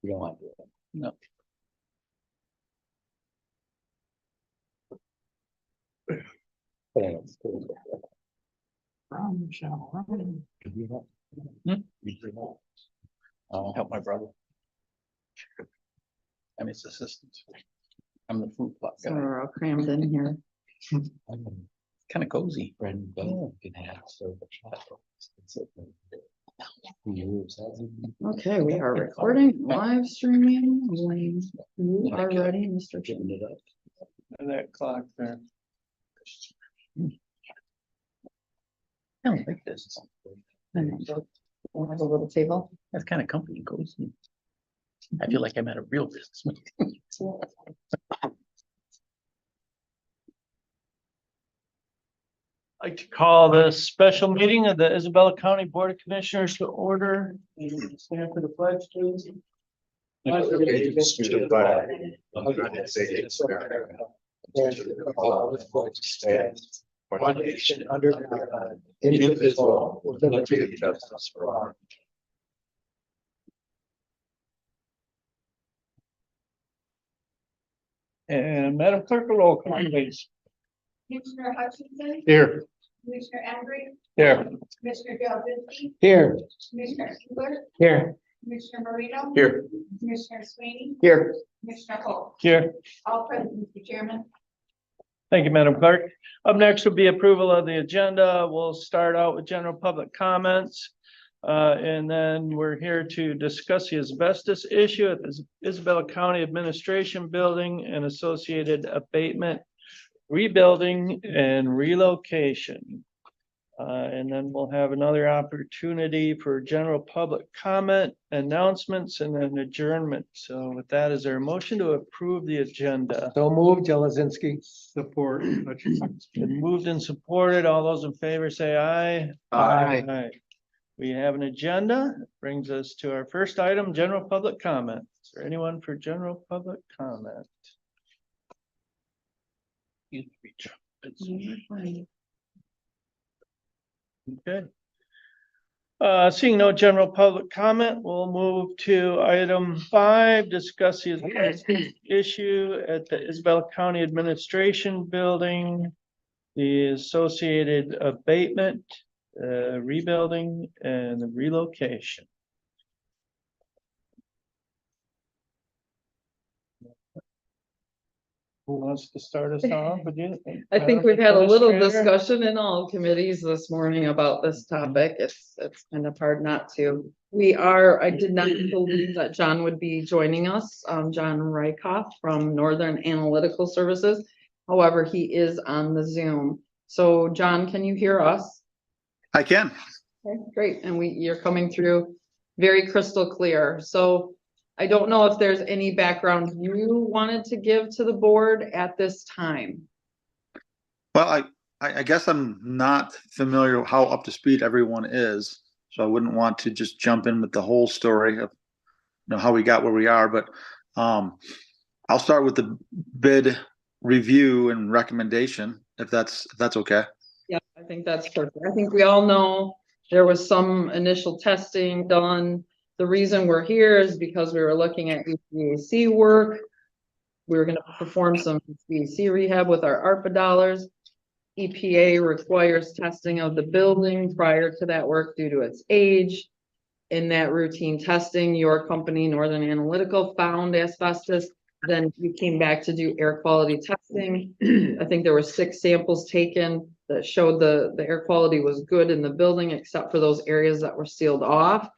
You don't want to do it. No. But I know it's cool. I'll help my brother. I'm his assistant. I'm the food plot So guy. we're all crammed in here. Kind of cozy. Friend, but you can have serve a child. Okay, we are recording, live streaming. You are ready, Mr. Giving Chairman. it up. And that clock there. I don't like this. We'll have a little table. That's kind of company cozy. I feel like I'm at a real business meeting. I'd like to call this special meeting of the Isabella County Board of Commissioners to order. Stand for the pledge, please. Allegiance to the flag of the United States of America, and to the republic for which it stands, one nation under God, indivisible, with liberty and justice for all. And Madam Clerk, roll call, please. Commissioner Hutchinson, Here. Commissioner Avery, Here. Commissioner Galvinski, Here. Commissioner Engler, Here. Commissioner Marino. Here. Commissioner Sweeney, Here. Commissioner Holt, Here. all present, Mr. Chairman. Thank you, Madam Clerk. Up next will be approval of the agenda. We'll start out with general public comments. And then we're here to discuss the asbestos issue at the Isabella County Administration Building and associated abatement, rebuilding and relocation. And then we'll have another opportunity for general public comment, announcements, and then adjournment. So with that, is there a motion to approve the agenda? So moved, Jelezinski. Support. Been moved and supported. All those in favor say aye. Aye. We have an agenda. Brings us to our first item, general public comment. Is there anyone for general public comment? Okay. Seeing no general public comment, we'll move to item 5, discuss the asbestos issue at the Isabella County Administration Building, the associated abatement, rebuilding and the relocation. Who wants to start us off? Would you? I think we've had a little Administrator? discussion in all committees this morning about this topic. It's kind of hard not to. I did not believe that John would be joining us, John Rykoff from Northern Analytical Services. However, he is on the Zoom. So John, can you hear us? I can. Okay, great. And you're coming through very crystal clear. So I don't know if there's any background you wanted to give to the board at this time. Well, I guess I'm not familiar how up to speed everyone is, so I wouldn't want to just jump in with the whole story of how we got where we are. But I'll start with the bid review and recommendation, if that's okay. Yeah, I think that's perfect. I think we all know there was some initial testing done. The reason we're here is because we were looking at HVAC work. We were gonna perform some HVAC rehab with our ARPA dollars. EPA requires testing of the building prior to that work due to its age. In that routine testing, your company, Northern Analytical, found asbestos. Then you came back to do air quality testing. I think there were 6 samples taken that showed the air quality was good in the building, except for those areas that were sealed off.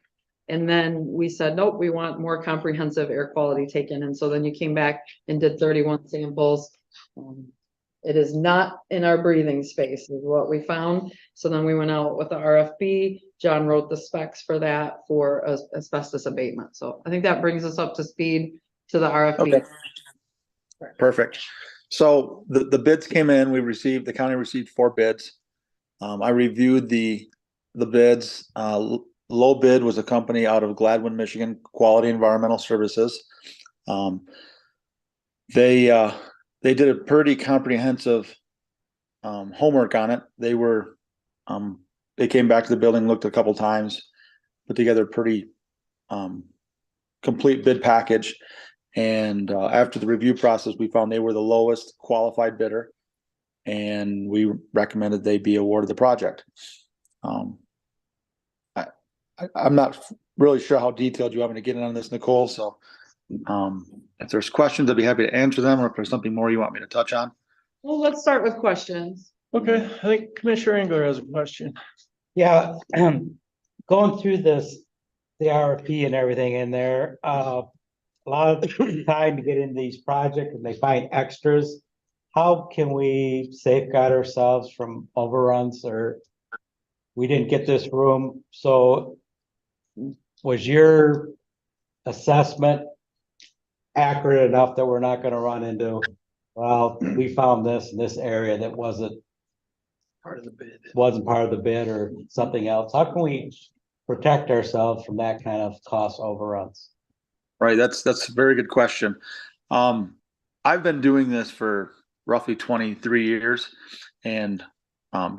And then we said, nope, we want more comprehensive air quality taken. And so then you came back and did 31 samples. It is not in our breathing space is what we found. So then we went out with the RFB. John wrote the specs for that for asbestos abatement. So I think that brings us up to speed to the RFB. Okay. Perfect. So the bids came in. The county received 4 bids. I reviewed the bids. Low bid was a company out of Gladwin, Michigan, Quality Environmental Services. They did a pretty comprehensive homework on it. They came back to the building, looked a couple times, put together pretty complete bid package. And after the review process, we found they were the lowest qualified bidder, and we recommended they be awarded the project. I'm not really sure how detailed you want me to get in on this, Nicole. So if there's questions, I'd be happy to answer them, or if there's something more you want me to touch on. Well, let's start with questions. Okay, I think Commissioner Engler has a question. Yeah, going through this, the RFP and everything in there, a lot of time to get into these projects and they find extras. How can we safeguard ourselves from overruns, or we didn't get this room? So was your assessment accurate enough that we're not gonna run into, well, we found this in this area that wasn't part of the bid or something else? How can we protect ourselves from that kind of cost overruns? Right, that's a very good question. I've been doing this for roughly 23 years, and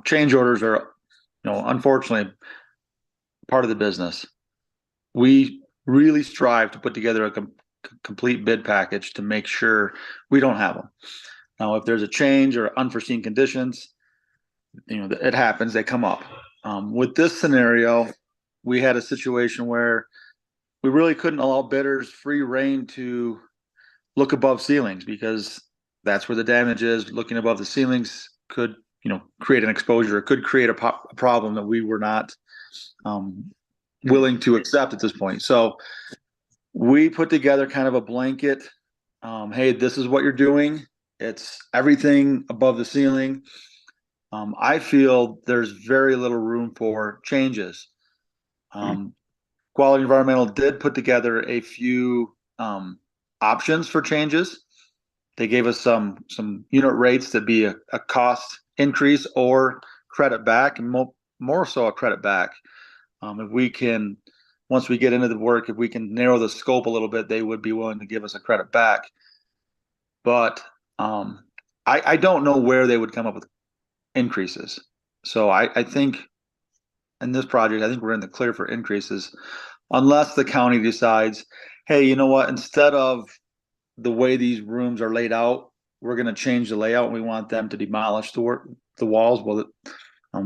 change orders are, unfortunately, part of the business. We really strive to put together a complete bid package to make sure we don't have them. Now, if there's a change or unforeseen conditions, it happens, they come up. With this scenario, we had a situation where we really couldn't allow bidders free rein to look above ceilings, because that's where the damage is. Looking above the ceilings could, create an exposure. It could create a problem that we were not willing to accept at this point. So we put together kind of a blanket, hey, this is what you're doing. It's everything above the ceiling. I feel there's very little room for changes. Quality Environmental did put together a few options for changes. They gave us some unit rates to be a cost increase or credit back, and more so a credit back. If we can, once we get into the work, if we can narrow the scope a little bit, they would be willing to give us a credit back. But I don't know where they would come up with increases. So I think in this project, I think we're in the clear for increases, unless the county decides, hey, you know what, instead of the way these rooms are laid out, we're going to change the layout and we want them to demolish the walls. Well,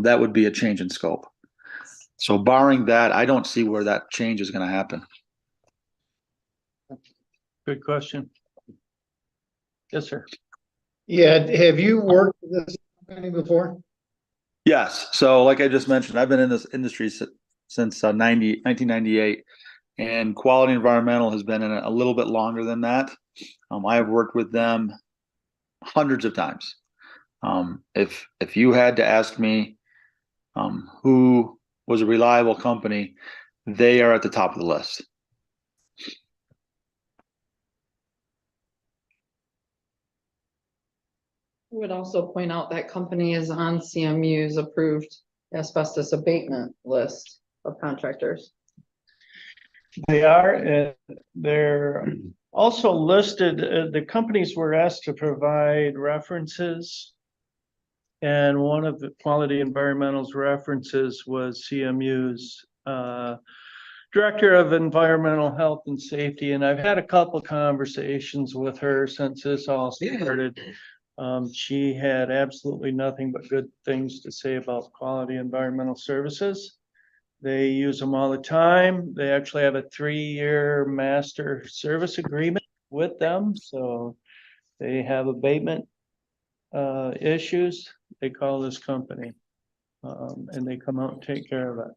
that would be a change in scope. So barring that, I don't see where that change is going to happen. Good question. Yes, sir. Yeah, have you worked with this company before? Yes. So like I just mentioned, I've been in this industry since 1998, and Quality Environmental has been in it a little bit longer than that. I have worked with them hundreds of times. If you had to ask me who was a reliable company, they are at the top of the list. I would also point out that company is on CMU's approved asbestos abatement list of contractors. They are, and they're also listed, the companies were asked to provide references. And one of the Quality Environmental's references was CMU's Director of Environmental Health and Safety. And I've had a couple conversations with her since this all started. She had absolutely nothing but good things to say about Quality Environmental Services. They use them all the time. They actually have a 3-year master service agreement with them. So they have abatement issues. They call this company and they come out and take care of it.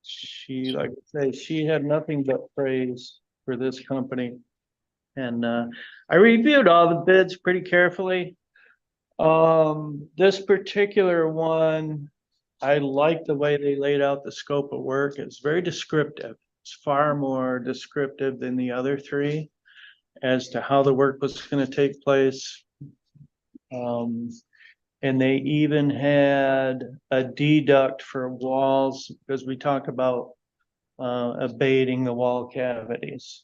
She, like I say, she had nothing but praise for this company. And I reviewed all the bids pretty carefully. This particular one, I like the way they laid out the scope of work. It's very descriptive. It's far more descriptive than the other three as to how the work was going to take place. And they even had a deduct for walls, because we talk about abating the wall cavities.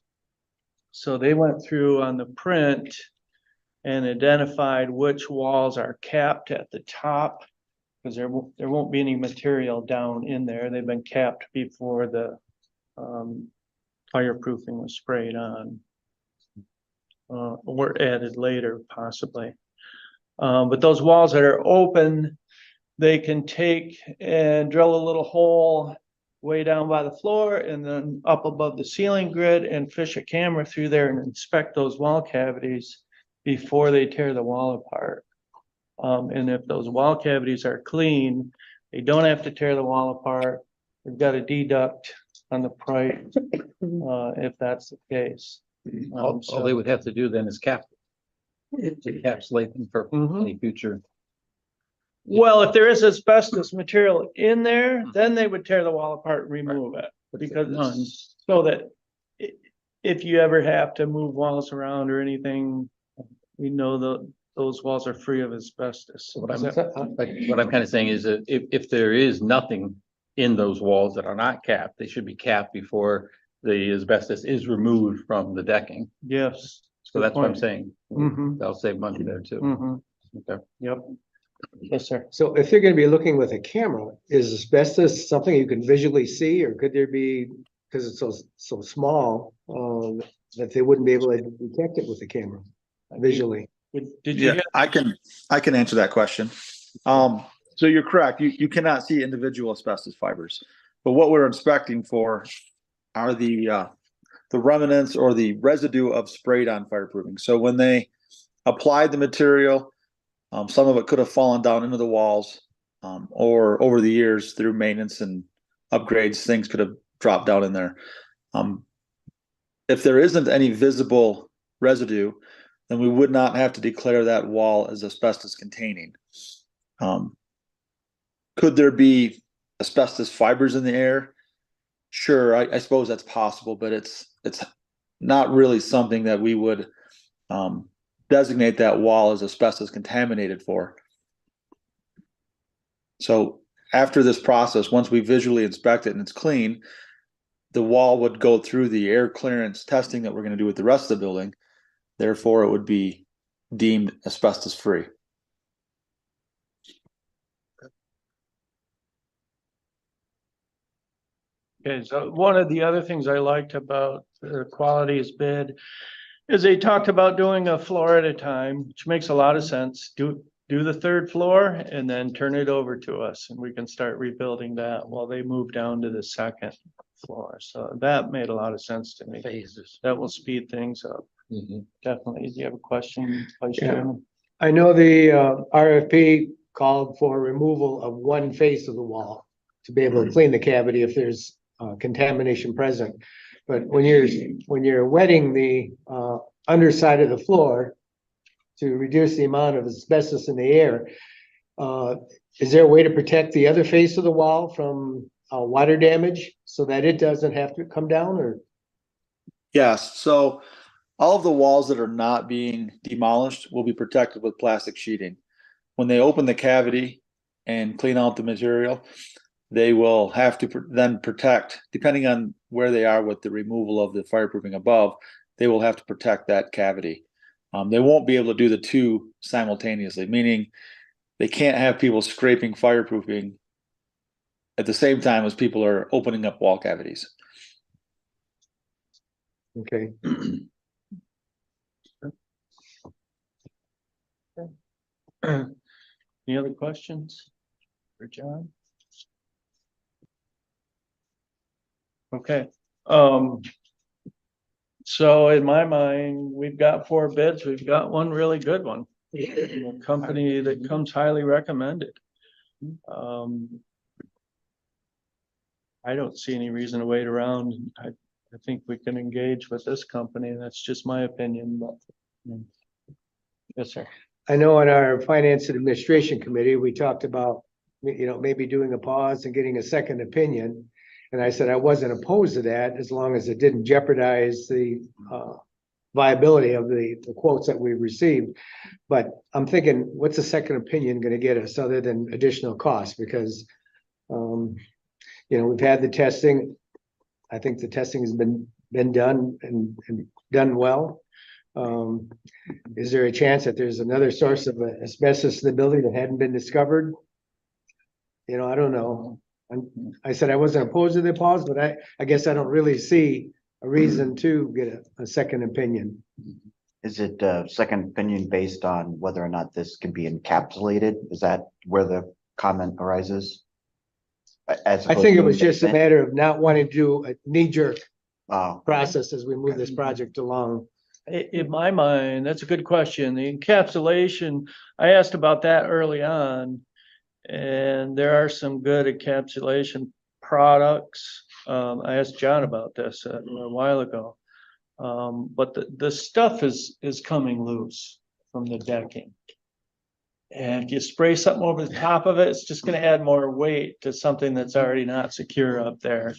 So they went through on the print and identified which walls are capped at the top, because there won't be any material down in there. They've been capped before the fireproofing was sprayed on. Or added later possibly. But those walls that are open, they can take and drill a little hole way down by the floor and then up above the ceiling grid and fish a camera through there and inspect those wall cavities before they tear the wall apart. And if those wall cavities are clean, they don't have to tear the wall apart. They've got a deduct on the price, if that's the case. All they would have to do then is cap. To encapsulate them for Mhm. any future. Well, if there is asbestos material in there, then they would tear the wall apart and remove it. Because None. so that if you ever have to move walls around or anything, we know those walls are free of asbestos. What I'm kind of saying is that if there is nothing in those walls that are not capped, they should be capped before the asbestos is removed from the decking. Yes. So that's what I'm saying. Mhm. That'll save money there too. Mhm. Okay. Yep. Yes, sir. So if you're gonna be looking with a camera, is asbestos something you can visually see, or could there be, because it's so small, that they wouldn't be able to detect it with the camera visually? Did you Yeah, get? I can answer that question. So you're correct. You cannot see individual asbestos fibers, but what we're inspecting for are the remnants or the residue of sprayed on fireproofing. So when they applied the material, some of it could have fallen down into the walls, or over the years through maintenance and upgrades, things could have dropped down in there. If there isn't any visible residue, then we would not have to declare that wall as asbestos containing. Could there be asbestos fibers in the air? Sure, I suppose that's possible, but it's not really something that we would designate that wall as asbestos contaminated for. So after this process, once we visually inspect it and it's clean, the wall would go through the air clearance testing that we're going to do with the rest of the building. Therefore, it would be deemed asbestos free. Okay, so one of the other things I liked about the qualities bid is they talked about doing a floor at a time, which makes a lot of sense. Do the third floor and then turn it over to us and we can start rebuilding that while they move down to the second floor. So that made a lot of sense to me. Phases. That will speed things up. Definitely. Do you have a question, Vice Yeah. Chairman? I know the RFP called for removal of one face of the wall to be able to clean the cavity if there's contamination present. But when you're wetting the underside of the floor to reduce the amount of asbestos in the air, is there a way to protect the other face of the wall from water damage so that it doesn't have to come down? Or Yes, so all of the walls that are not being demolished will be protected with plastic sheeting. When they open the cavity and clean out the material, they will have to then protect, depending on where they are with the removal of the fireproofing above, they will have to protect that cavity. They won't be able to do the two simultaneously, meaning they can't have people scraping fireproofing at the same time as people are opening up wall cavities. okay. Any other questions for John? Okay, so in my mind, we've got 4 bids. We've got one really good one. A company that comes highly recommended. I don't see any reason to wait around. I think we can engage with this company. That's just my opinion, but. Yes, sir. I know in our Finance and Administration Committee, we talked about, maybe doing a pause and getting a second opinion. And I said I wasn't opposed to that as long as it didn't jeopardize the viability of the quotes that we received. But I'm thinking, what's a second opinion going to get us other than additional costs? Because, we've had the testing. I think the testing has been done and done well. Is there a chance that there's another source of asbestos in the building that hadn't been discovered? I don't know. I said I wasn't opposed to the pause, but I guess I don't really see a reason to get a second opinion. Is it a second opinion based on whether or not this can be encapsulated? Is that where the comment arises? As I opposed think it to was just a abatement? matter of not wanting to do a knee-jerk Oh, process as we move this project along. In my mind, that's a good question. The encapsulation, I asked about that early on. And there are some good encapsulation products. I asked John about this a while ago. But the stuff is coming loose from the decking. And if you spray something over the top of it, it's just gonna add more weight to something that's already not secure up there.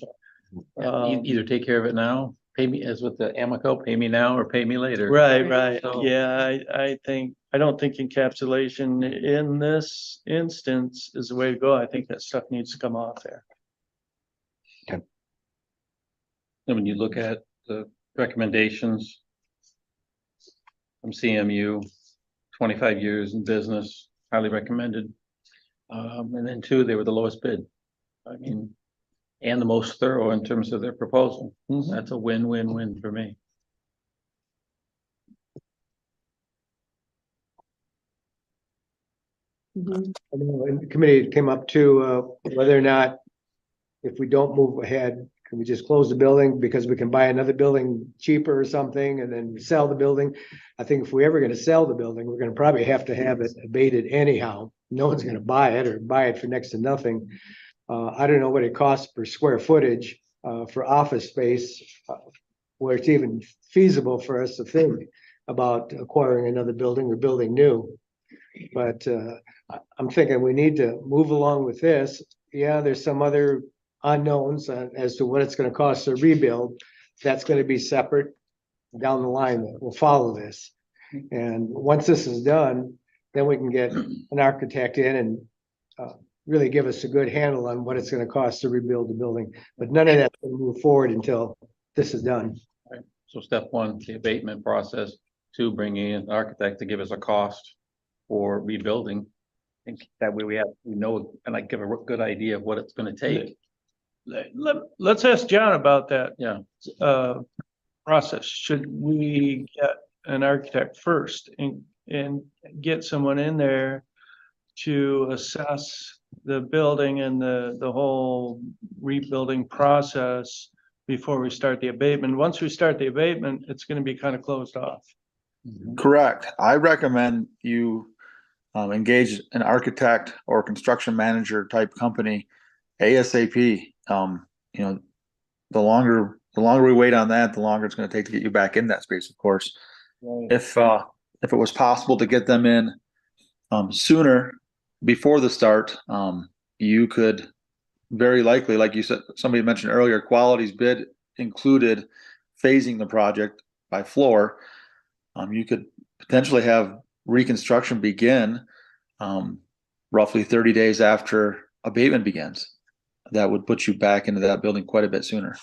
Either take care of it now, pay me, as with the Amoco, pay me now or pay me later. Right. So- Yeah, I don't think encapsulation in this instance is the way to go. I think that stuff needs to come off there. And when you look at the recommendations from CMU, 25 years in business, highly recommended. And then two, they were the lowest bid. I mean, and the most thorough in terms of their proposal. That's a win-win-win for me. Mhm. I know, and the committee came up to whether or not, if we don't move ahead, can we just close the building because we can buy another building cheaper or something and then sell the building? I think if we're ever gonna sell the building, we're gonna probably have to have it abated anyhow. No one's gonna buy it or buy it for next to nothing. I don't know what it costs per square footage for office space, where it's even feasible for us to think about acquiring another building or building new. But I'm thinking we need to move along with this. Yeah, there's some other unknowns as to what it's gonna cost to rebuild. That's gonna be separate down the line. We'll follow this. And once this is done, then we can get an architect in and really give us a good handle on what it's gonna cost to rebuild the building. But none of that's gonna move forward until this is done. So step one, the abatement process, two, bringing in an architect to give us a cost for rebuilding. And that way we know, and I give a good idea of what it's gonna take. Let's ask John about that. Yeah. Process. Should we get an architect first and get someone in there to assess the building and the whole rebuilding process before we start the abatement? Once we start the abatement, it's gonna be kind of closed off. Correct. I recommend you engage an architect or construction manager type company ASAP. The longer we wait on that, the longer it's going to take to get you back in that space, of course. If it was possible to get them in sooner before the start, you could very likely, like you said, somebody mentioned earlier, Quality's bid included phasing the project by floor. You could potentially have reconstruction begin roughly 30 days after abatement begins. That would put you back into that building quite a bit sooner.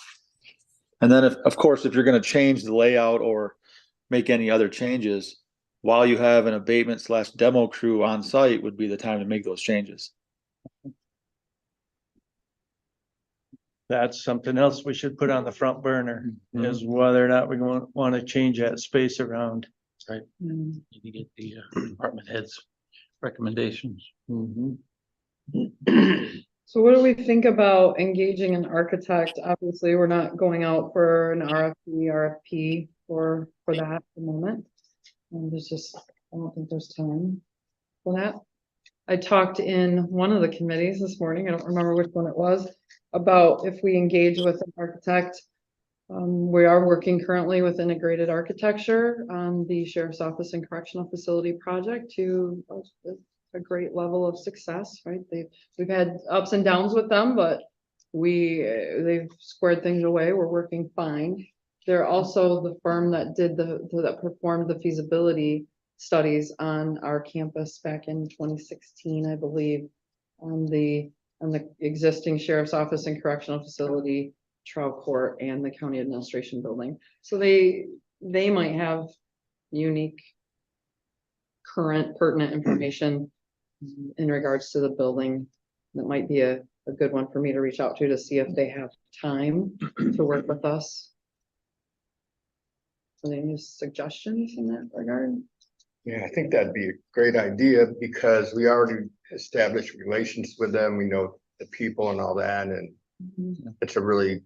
And then, of course, if you're going to change the layout or make any other changes, while you have an abatement / demo crew on site would be the time to make those changes. That's something else we should put on the front burner, is whether or not we want to change that space around. Right. Mm. Need to get the department heads' recommendations. So what do we think about engaging an architect? Obviously, we're not going out for an RFP for that at the moment. There's just, I don't think there's time for that. I talked in one of the committees this morning, I don't remember which one it was, about if we engage with an architect. We are working currently with integrated architecture on the Sheriff's Office and Correctional Facility project to a great level of success, right? We've had ups and downs with them, but they've squared things away. We're working fine. They're also the firm that that performed the feasibility studies on our campus back in 2016, I believe, on the existing Sheriff's Office and Correctional Facility, trial court, and the county administration building. So they might have unique current pertinent information in regards to the building. That might be a good one for me to reach out to see if they have time to work with us Any suggestions in that regard? Yeah, I think that'd be a great idea because we already established relations with them. We know the people and all that, and it's a really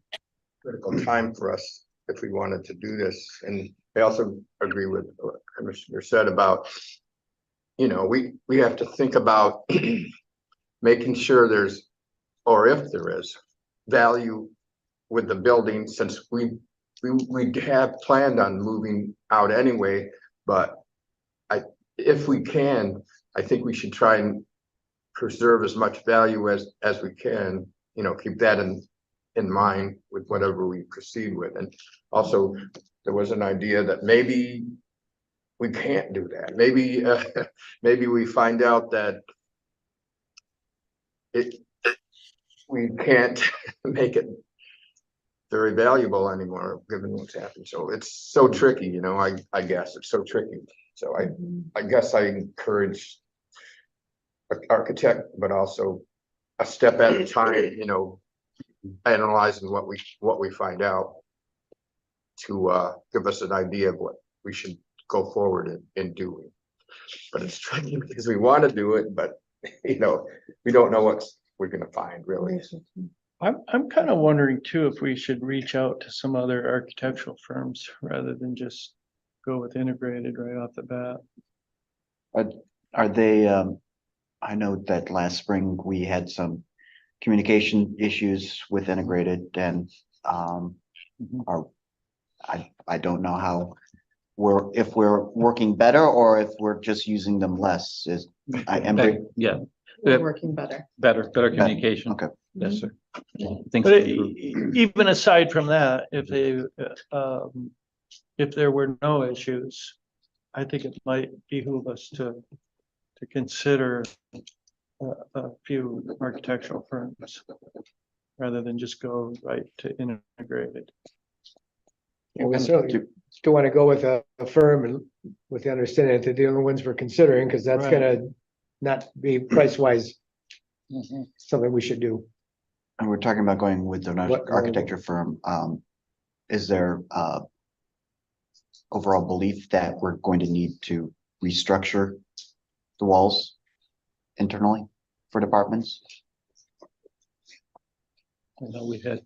critical time for us if we wanted to do this. And I also agree with what Commissioner said about, we have to think about making sure there's, or if there is, value with the building, since we have planned on moving out anyway, but if we can, I think we should try and preserve as much value as we can, keep that in mind with whatever we proceed with. And also, there was an idea that maybe we can't do that. Maybe we find out that we can't make it very valuable anymore, given what's happened. So it's so tricky, I guess it's so tricky. So I guess I encourage an architect, but also a step at a time, analyzing what we find out to give us an idea of what we should go forward in doing. But it's tricky because we want to do it, but we don't know what we're gonna find really. I'm kind of wondering too, if we should reach out to some other architectural firms rather than just go with integrated right off the bat. Are they, I know that last spring we had some communication issues with integrated and, I don't know how if we're working better or if we're just using them less Yeah, We're working better. better communication. Okay. Yes, sir. Thanks. But even aside from that, if there were no issues, I think it might behoove us to consider a few architectural firms rather than just go right to integrated. Yeah, we certainly still want to go with a firm and with the understanding that they're the only ones we're considering, because that's Right. gonna not be price wise Mm-hmm. something we should do. And we're talking about going with an What- architecture firm. Is there overall belief that we're going to need to restructure the walls internally for departments? I know we had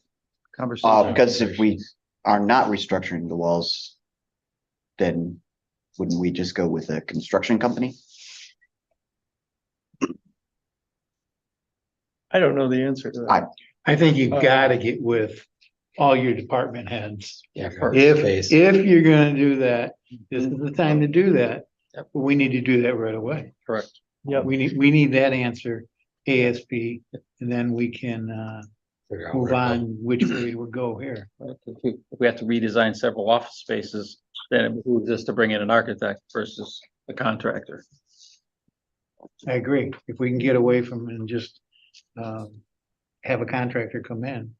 conversations. Because if we are not restructuring the walls, then wouldn't we just go with a construction company? I don't know the answer to that. I think you've got to get with all your department heads. Yeah, If you're gonna do that, this is the time to do that. But we need to do that right away. Correct. Yep. We need that answer ASP, and then we can move on which way we go here. If we have to redesign several office spaces, then it behooves us to bring in an architect versus a contractor. I agree. If we can get away from and just have a contractor come in,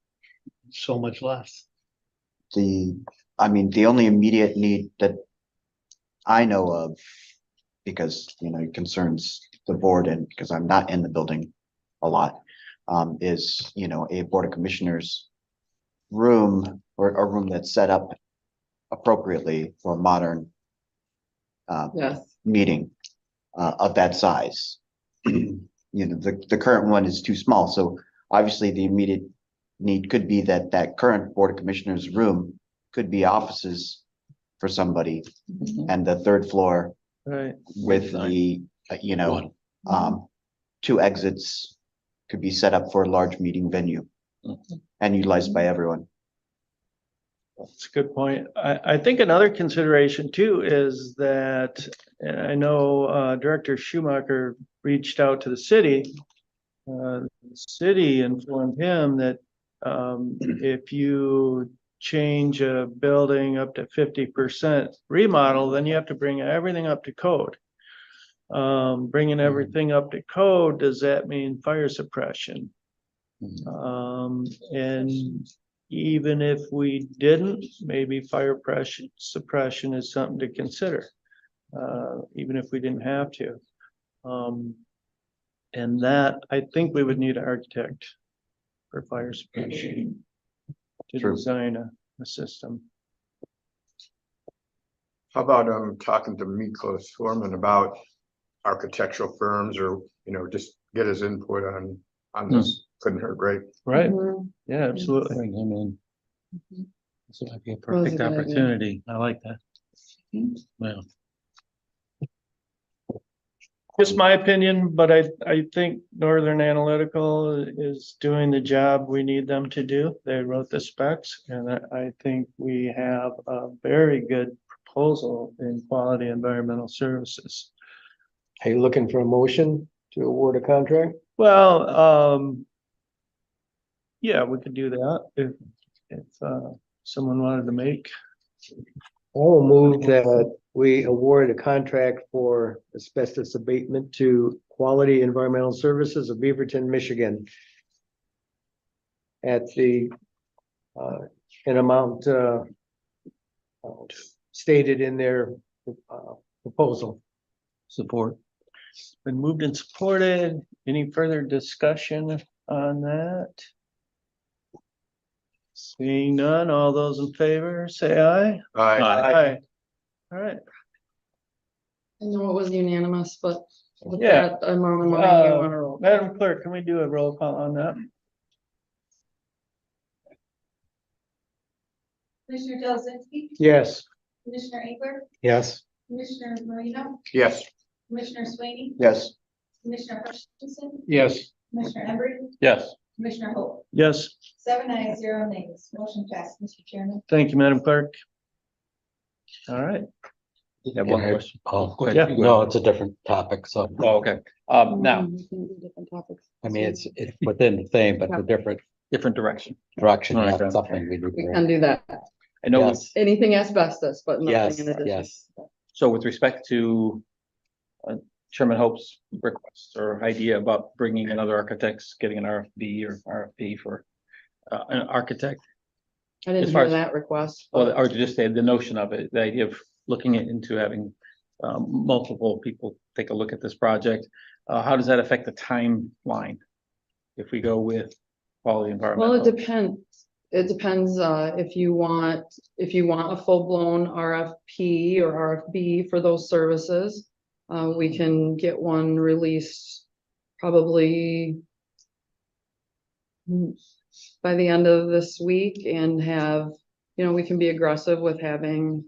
so much less. The only immediate need that I know of, because, it concerns the board and because I'm not in the building a lot, is, a Board of Commissioners room or a room that's set up appropriately for a modern Yes. meeting of that size. The current one is too small, so obviously the immediate need could be that current Board of Commissioners room could be offices for somebody, and the third floor Right. with the, two exits could be set up for a large meeting venue and utilized by everyone. That's a good point. I think another consideration too is that, and I know Director Schumacher reached out to the city. The city informed him that if you change a building up to 50% remodel, then you have to bring everything up to code. Bringing everything up to code, does that mean fire suppression? And even if we didn't, maybe fire suppression is something to consider, even if we didn't have to. And that, I think we would need an architect for fire suppression to True. design a system. How about talking to Miklos Foreman about architectural firms or, just get his input on this. Couldn't hurt, right? Right, Mhm. yeah, absolutely. Bring him in. Mhm. This might be a was a perfect good idea. opportunity. I like that. Well, Just my opinion, but I think Northern Analytical is doing the job we need them to do. They wrote the specs, and I think we have a very good proposal in quality environmental services. Are you looking for a motion to award a contract? Well, yeah, we could do that if someone wanted to make. I will move that we award a contract for asbestos abatement to Quality Environmental Services of Beaverton, Michigan. At the, an amount, stated in their, proposal. support. Been moved and supported. Any further discussion on that? Seeing none, all those in favor, say aye. Aye. All right. I know it was unanimous, but with Yeah. that, I'm on the line, you wanna roll. Madam Clerk, can we do a roll call on that? Commissioner Delzinski, Yes. Commissioner Engler, Yes. Commissioner Marino, Yes. Commissioner Sweeney, Yes. Commissioner Hutchinson, Yes. Commissioner Embry, Yes. Commissioner Holt. Yes, 7 ayes, 0 nays. Motion passed, Mr. Chairman. thank you, Madam Clerk. All right. You have one question. Oh, Go ahead. Yeah. You go no, ahead. it's a different topic, so, Oh, okay. Now, We can do different topics. I mean, it's within the same, but a different different direction. direction, All right, yeah, then. something we need We to. can do that. I know, Yes, Anything asbestos, but yes, nothing in addition. yes. so with respect to Chairman Hope's request or idea about bringing another architects, getting an RFB or RFP for an architect, I didn't as far hear as- that request. or, but- or just the notion of it, the idea of looking into having multiple people take a look at this project. How does that affect the timeline? If we go with quality Well, environmental? it depends. It depends, if you want a full-blown RFP or RFB for those services. We can get one released probably by the end of this week and have, we can be aggressive with having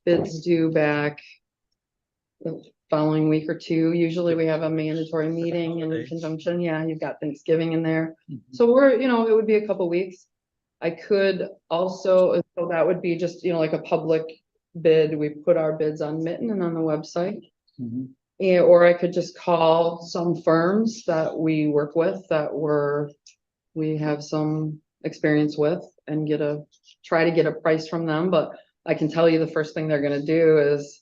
bids due back the following week or two. Usually we have a mandatory meeting in conjunction. Yeah, you've got Thanksgiving in there. So it would be a couple weeks. I could also, so that would be just, like a public bid. We put our bids on Mitten and on the website. Mhm. Or I could just call some firms that we work with we have some experience with and try to get a price from them. But I can tell you the first thing they're gonna do is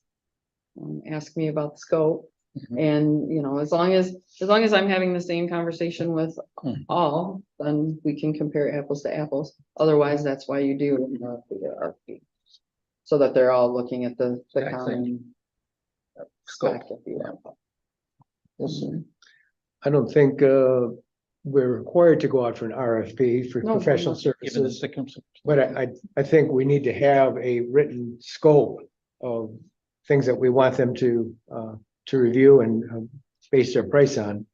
ask me about the scope. Mhm. And, as long as I'm having the same conversation with Mhm. all, then we can compare apples to apples. Otherwise, that's why you do the RFP. So that they're all looking at the Exact common Scope. spec, if you will. We'll see. I don't think, we're required to go out for an RFP for No, professional no. Given the services. circumstances. But I think we need to have a written scope of things that we want them to review and base their price on.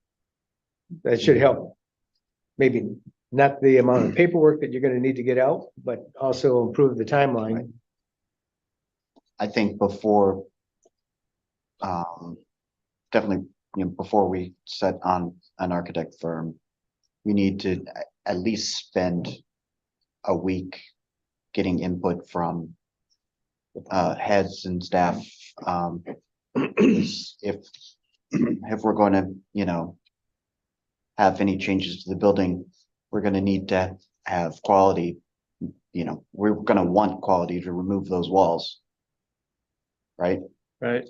That should help. Maybe not the amount of paperwork that you're gonna need to get out, but also improve the timeline. I think before, definitely, before we set on an architect firm, we need to at least spend a week getting input from heads and staff. If we're going to, have any changes to the building, we're going to need to have quality. We're going to want quality to remove those walls. Right? right.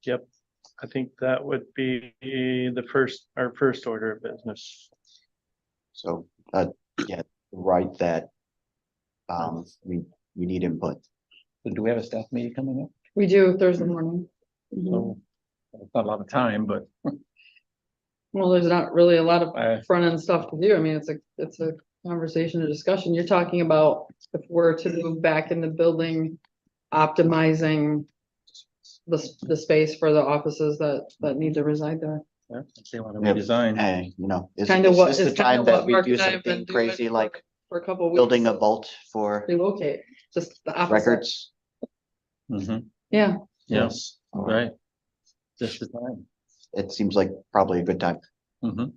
Yep, I think that would be our first order of business. So, yeah, right, that, we need input. So do we have a staff meeting coming up? We do Thursday morning. Mhm. So it's not a lot of time, but Well, there's not really a lot I- of front end stuff to do. I mean, it's a conversation or discussion. You're talking about if we're to move back in the building, optimizing the space for the offices that need to reside there. Yeah, if they want to Yeah. redesign. Hey, is Kind of what this the is kind time of that what we Mark do and I have been something doing crazy like for a couple of weeks. building a vault for Relocate, just the opposite. records? Mhm. Yeah, Yes, right. Just the time. It seems like probably a good time. Mhm.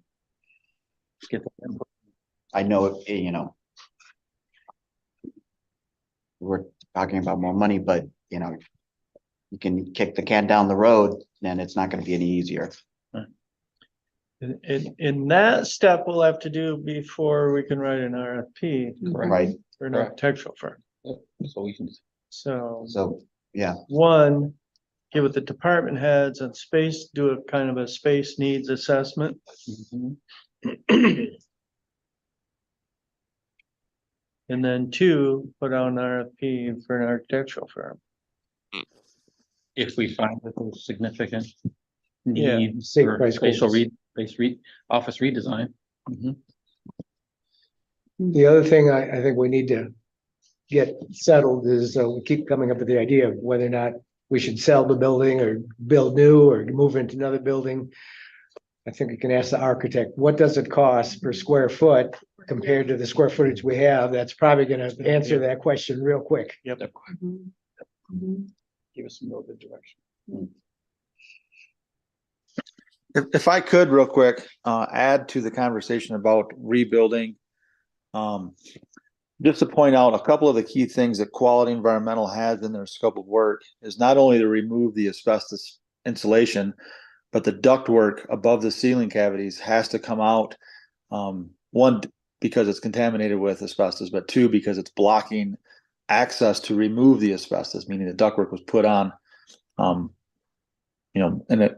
Get the input. I know, we're talking about more money, but you can kick the can down the road and it's not gonna be any easier. In that step, we'll have to do before we can write an RFP Right. for an Correct. architectural firm. So we can. So So, yeah, one, get with the department heads on space, do a kind of a space needs assessment. Mhm. And then two, put out an RFP for an architectural firm. If we find that there's significant Yeah, need same for price spatial quotes. office redesign. Mhm. The other thing I think we need to get settled is, we keep coming up with the idea of whether or not we should sell the building or build new or move into another building. I think you can ask the architect, what does it cost per square foot compared to the square footage we have? That's probably gonna answer that question real quick. yep. Give us some real good direction. If I could real quick, add to the conversation about rebuilding. Just to point out a couple of the key things that Quality Environmental has in their scope of work is not only to remove the asbestos insulation, but the ductwork above the ceiling cavities has to come out. One, because it's contaminated with asbestos, but two, because it's blocking access to remove the asbestos, meaning the ductwork was put on, and the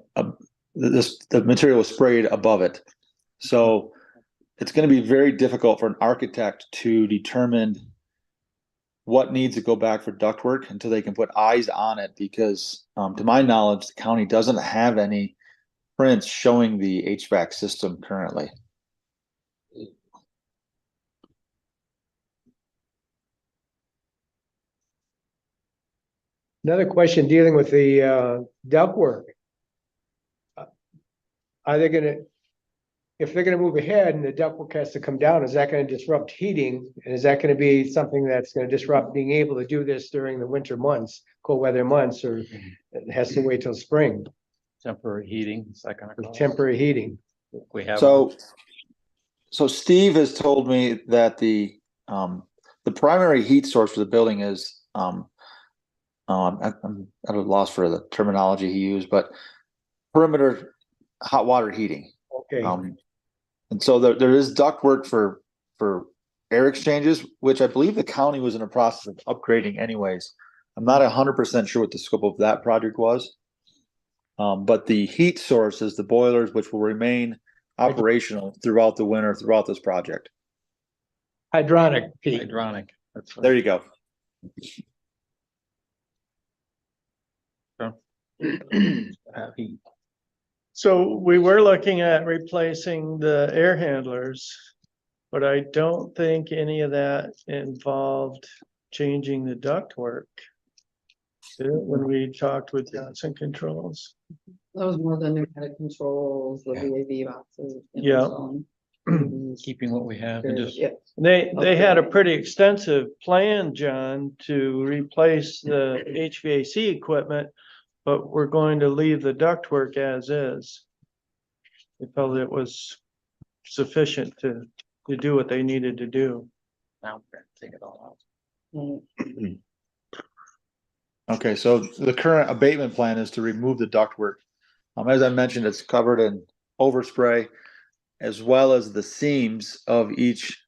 material was sprayed above it. So it's going to be very difficult for an architect to determine what needs to go back for ductwork until they can put eyes on it, because to my knowledge, the county doesn't have any prints showing the HVAC system currently. Another question dealing with the ductwork. Are they gonna, if they're gonna move ahead and the ductwork has to come down, is that gonna disrupt heating? And is that gonna be something that's gonna disrupt being able to do this during the winter months, cold weather months, or it has to wait till spring Temporary heating, is that gonna with cost? temporary heating? We have. So Steve has told me that the primary heat source for the building is I'm at a loss for the terminology he used, but perimeter hot water heating. Okay, And so there is ductwork for air exchanges, which I believe the county was in a process of upgrading anyways. I'm not 100% sure what the scope of that project was. But the heat source is the boilers, which will remain operational throughout the winter, throughout this project. hydronic heat. Hydronic. That's There you go. have heat. So we were looking at replacing the air handlers, but I don't think any of that involved changing the ductwork. Did it, when we talked with Johnson Controls? that was more the pneumatic controls, the VAV boxes. Yeah. Keeping what we have and just. Yeah. They had a pretty extensive plan, John, to replace the HVAC equipment, but we're going to leave the ductwork as is. They felt it was sufficient to do what they needed to do. Now we're gonna take it all out. Okay, so the current abatement plan is to remove the ductwork. As I mentioned, it's covered in overspray, as well as the seams of each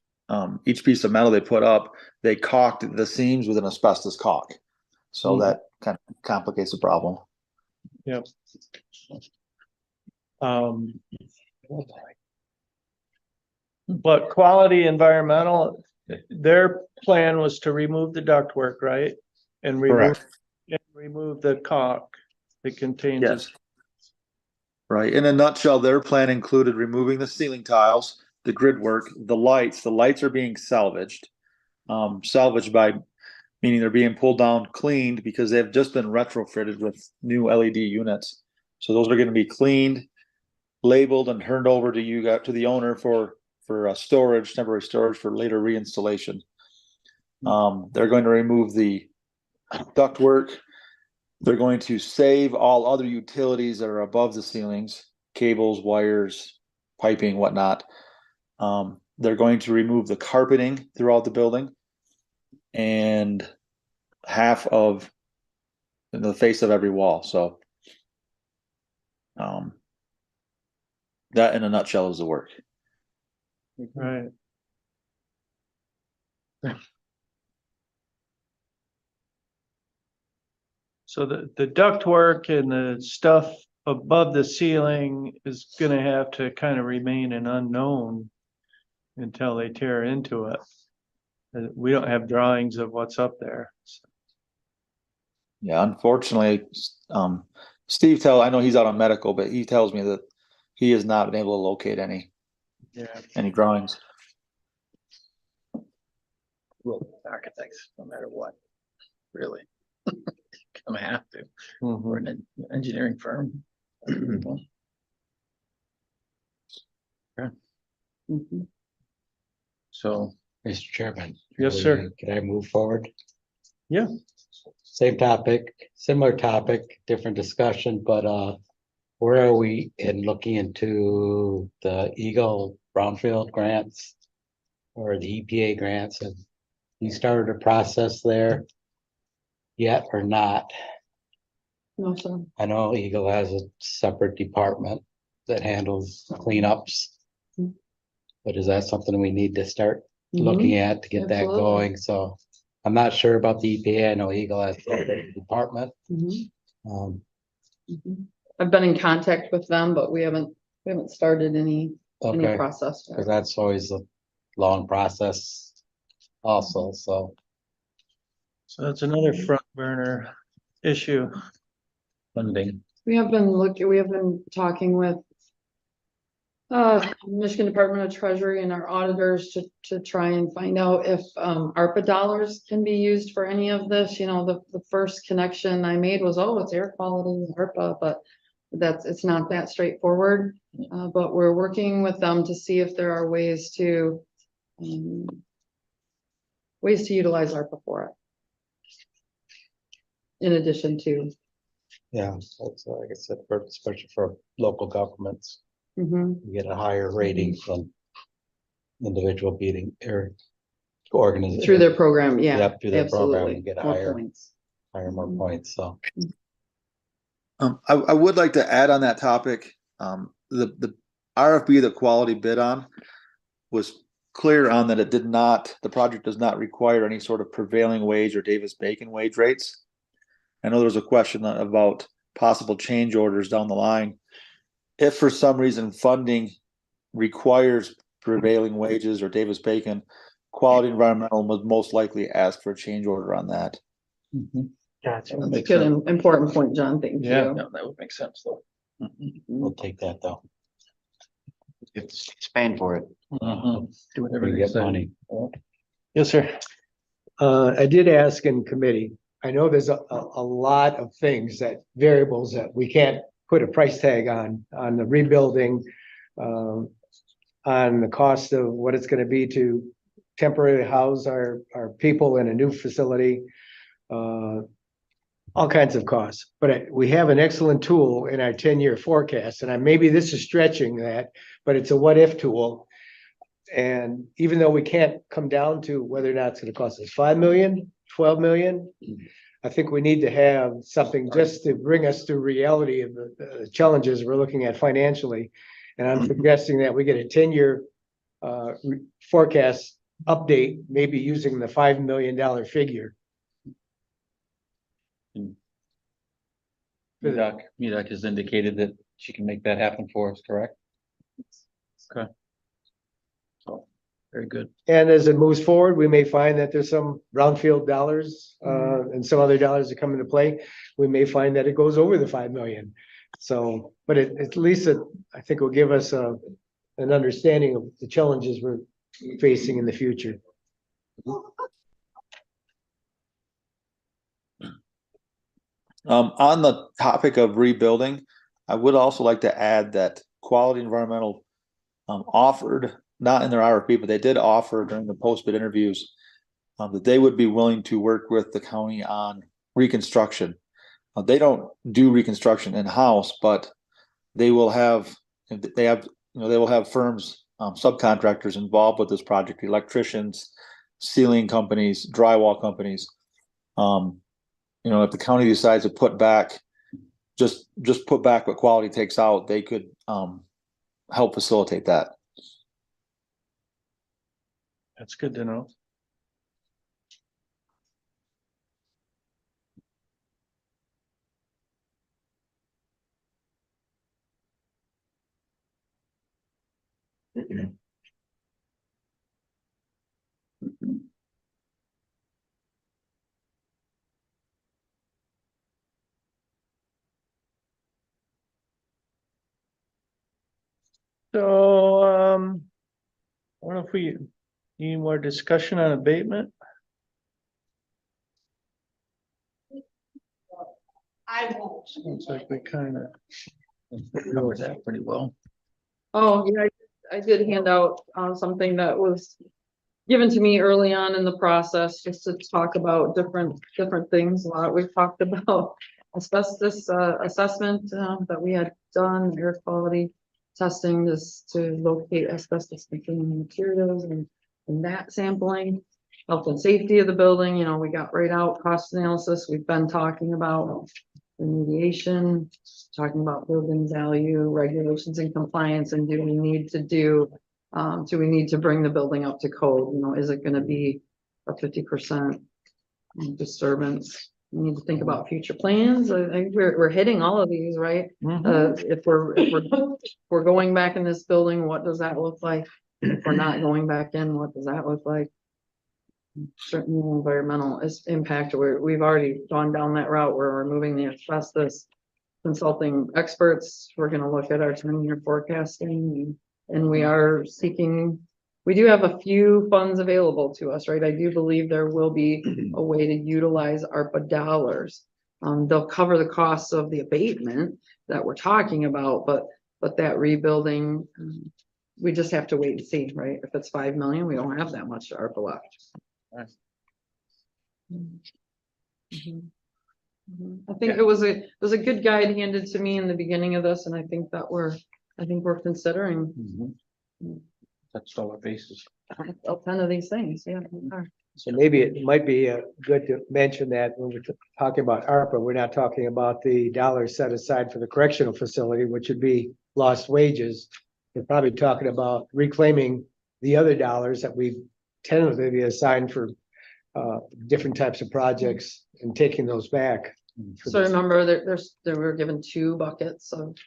piece of metal they put up. They caulked the seams with an asbestos caulk, so that kind of complicates the problem. Yep. But Quality Environmental, their plan was to remove the ductwork, right? And remove the caulk that contains it. Yes. Right. In a nutshell, their plan included removing the ceiling tiles, the grid work, the lights are being salvaged. Salvaged by meaning they're being pulled down, cleaned because they've just been retrofitted with new LED units. So those are going to be cleaned, labeled, and turned over to to the owner for storage, temporary storage for later reinstallation. They're going to remove the ductwork. They're going to save all other utilities that are above the ceilings, cables, wires, piping, whatnot. They're going to remove the carpeting throughout the building and half of the face of every wall. So that in a nutshell is the work. Right. So the ductwork and the stuff above the ceiling is gonna have to kind of remain an unknown until they tear into it. We don't have drawings of what's up there. Yeah, unfortunately, I know he's out on medical, but he tells me that he has not been able to locate any drawings. Well, architects, no matter what, really. Gonna have to. Mhm. We're an engineering firm. Yeah. So, Mr. Chairman. Yes, sir. Can I move forward? Yeah. Same topic, similar topic, different discussion, but where are we in looking into the Eagle Brownfield grants? Or the EPA grants? Have you started a process there yet or not? No, sir. I know Eagle has a separate department that handles cleanups. Mhm. But is that something we need to start Mhm. looking at to get that Absolutely. going? So I'm not sure about the EPA. I know Eagle has a separate department. Mhm. Um, Mhm. I've been in contact with them, but we haven't started any okay, process. because that's always a long process also, so. So that's another front burner issue. funding. We have been talking with Michigan Department of Treasury and our auditors to try and find out if ARPA dollars can be used for any of this. You know, the first connection I made was, oh, it's air quality, ARPA, but it's not that straightforward. But we're working with them to see if there are ways to utilize ARPA for it. In addition to. Yeah, that's like I said, especially for local governments, Mhm. you get a higher rating from individual beating or organization. Through their program, yeah. Yep, through their program, absolutely. you get a More higher, points. more points, so. I would like to add on that topic, the RFP that Quality bid on was clear on that the project does not require any sort of prevailing wage or Davis-Bacon wage rates. I know there was a question about possible change orders down the line. If for some reason funding requires prevailing wages or Davis-Bacon, Quality Environmental would most likely ask for a change order on that. Gotcha. That's a good, important point, John. Thank Yeah. you. No, that would make sense though. We'll take that though. It's paying for it. Do whatever We they get say. money. Yes, sir. I did ask in committee, I know there's a lot of things variables that we can't put a price tag on the rebuilding, on the cost of what it's gonna be to temporarily house our people in a new facility. All kinds of costs, but we have an excellent tool in our 10-year forecast, and maybe this is stretching that, but it's a what-if tool. And even though we can't come down to whether or not it's gonna cost us 5 million, 12 million, I think we need to have something just to bring us to reality of the challenges we're looking at financially. And I'm suggesting that we get a 10-year forecast update, maybe using the $5 million figure. MEDOC has indicated that she can make that happen for us, correct? Okay. So, very good. And as it moves forward, we may find that there's some brownfield dollars and some other dollars that come into play. We may find that it goes over the 5 million. So, but at least I think will give us an understanding of the challenges we're facing in the future. On the topic of rebuilding, I would also like to add that Quality Environmental offered, not in their RFP, but they did offer during the post-bid interviews that they would be willing to work with the county on reconstruction. They don't do reconstruction in-house, but they will have firms, subcontractors involved with this project, electricians, ceiling companies, drywall companies. If the county decides to put back, just put back what Quality takes out, they could help facilitate that. That's good to know. So, I don't know if we need more discussion on abatement. I won't. Looks like we kind of Covered that pretty well. Oh, yeah, I did hand out something that was given to me early on in the process, just to talk about different things. A lot we've talked about asbestos assessment that we had done, air quality testing, just to locate asbestos containing materials and that sampling. Health and safety of the building, we got right out cost analysis. We've been talking about remediation, talking about building value, regulations and compliance, and do we need to bring the building up to code? Is it gonna be a 50% disturbance? We need to think about future plans. I think we're hitting all of these, right? If we're going back in this building, what does that look like? If we're not going back in, what does that look like? Certainly environmental impact, we've already gone down that route where we're moving the asbestos consulting experts. We're gonna look at our 10-year forecasting, and we are seeking, we do have a few funds available to us, right? I do believe there will be a way to utilize ARPA dollars. They'll cover the costs of the abatement that we're talking about, but that rebuilding, we just have to wait and see, right? If it's 5 million, we don't have that much ARPA left. I think it was a good guide handed to me in the beginning of this, and I think we're considering That's all our basis. all 10 of these things. Yeah, we are. So maybe it might be good to mention that when we're talking about ARPA, we're not talking about the dollars set aside for the correctional facility, which would be lost wages. We're probably talking about reclaiming the other dollars that we've tentatively assigned for different types of projects and taking those back. So remember there were given 2 buckets of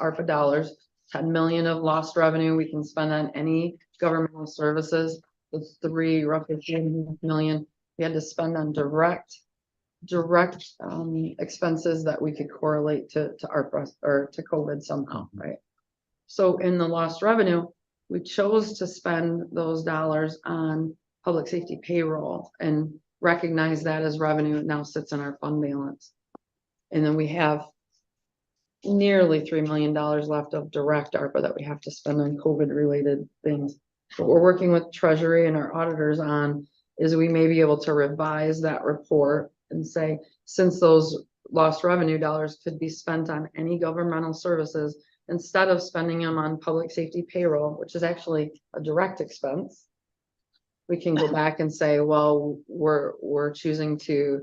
ARPA dollars, 10 million of lost revenue we can spend on any governmental services. The 3, roughly 3 million we had to spend on direct expenses that we could correlate to ARPA or to COVID somehow, right? So in the lost revenue, we chose to spend those dollars on public safety payroll and recognize that as revenue. It now sits in our fund balance. And then we have nearly $3 million left of direct ARPA that we have to spend on COVID related things. What we're working with Treasury and our auditors on is we may be able to revise that report and say, since those lost revenue dollars could be spent on any governmental services, instead of spending them on public safety payroll, which is actually a direct expense, we can go back and say, well, we're choosing to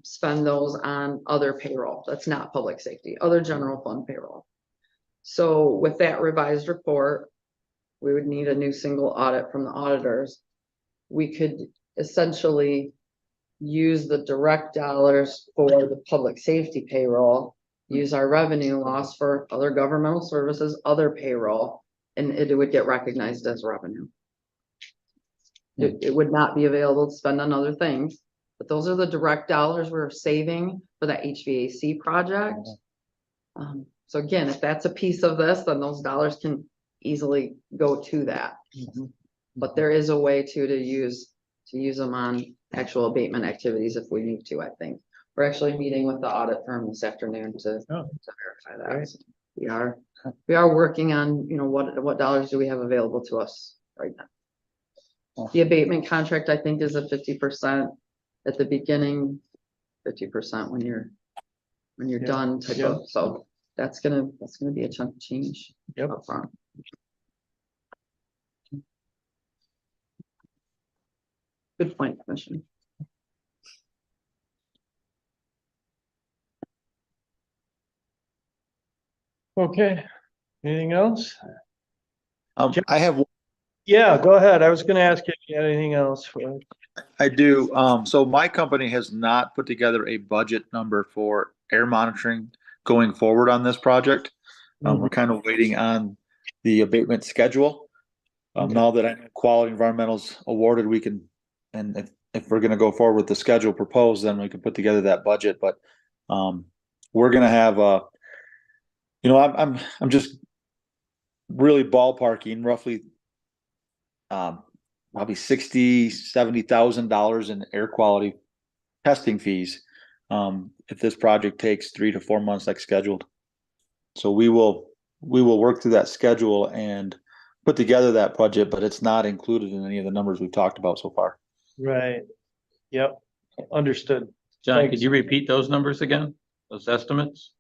spend those on other payroll. That's not public safety, other general fund payroll. So with that revised report, we would need a new single audit from the auditors. We could essentially use the direct dollars for the public safety payroll, use our revenue loss for other governmental services, other payroll, and it would get recognized as revenue. It would not be available to spend on other things, but those are the direct dollars we're saving for that HVAC project. So again, if that's a piece of this, then those dollars can easily go to that. But there is a way to use them on actual abatement activities if we need to, I think. We're actually meeting with the audit firm this afternoon to verify that. Great. So we are working on, you know, what dollars do we have available to us right now. The abatement contract, I think, is a 50% at the beginning, 50% when you're Yeah, done type yeah. of, so that's gonna be a chunk of change. Yep. Up front. Good point, Commissioner. Okay, anything else? I have, Yeah, go ahead. I was gonna ask if you had anything else for. I do. So my company has not put together a budget number for air monitoring going forward on this project. We're kind of waiting on the abatement schedule. Okay. Now that I know quality environmental's awarded, we can, and if we're gonna go forward with the schedule proposed, then we can put together that budget, but, we're gonna have you know, I'm just really ballparking roughly, probably $60,000-$70,000 in air quality testing fees. If this project takes 3 to 4 months like scheduled. So we will work through that schedule and put together that budget, but it's not included in any of the numbers we've talked about so far. Right. Yep, understood. John, Thanks. could you repeat those numbers again? Those estimates?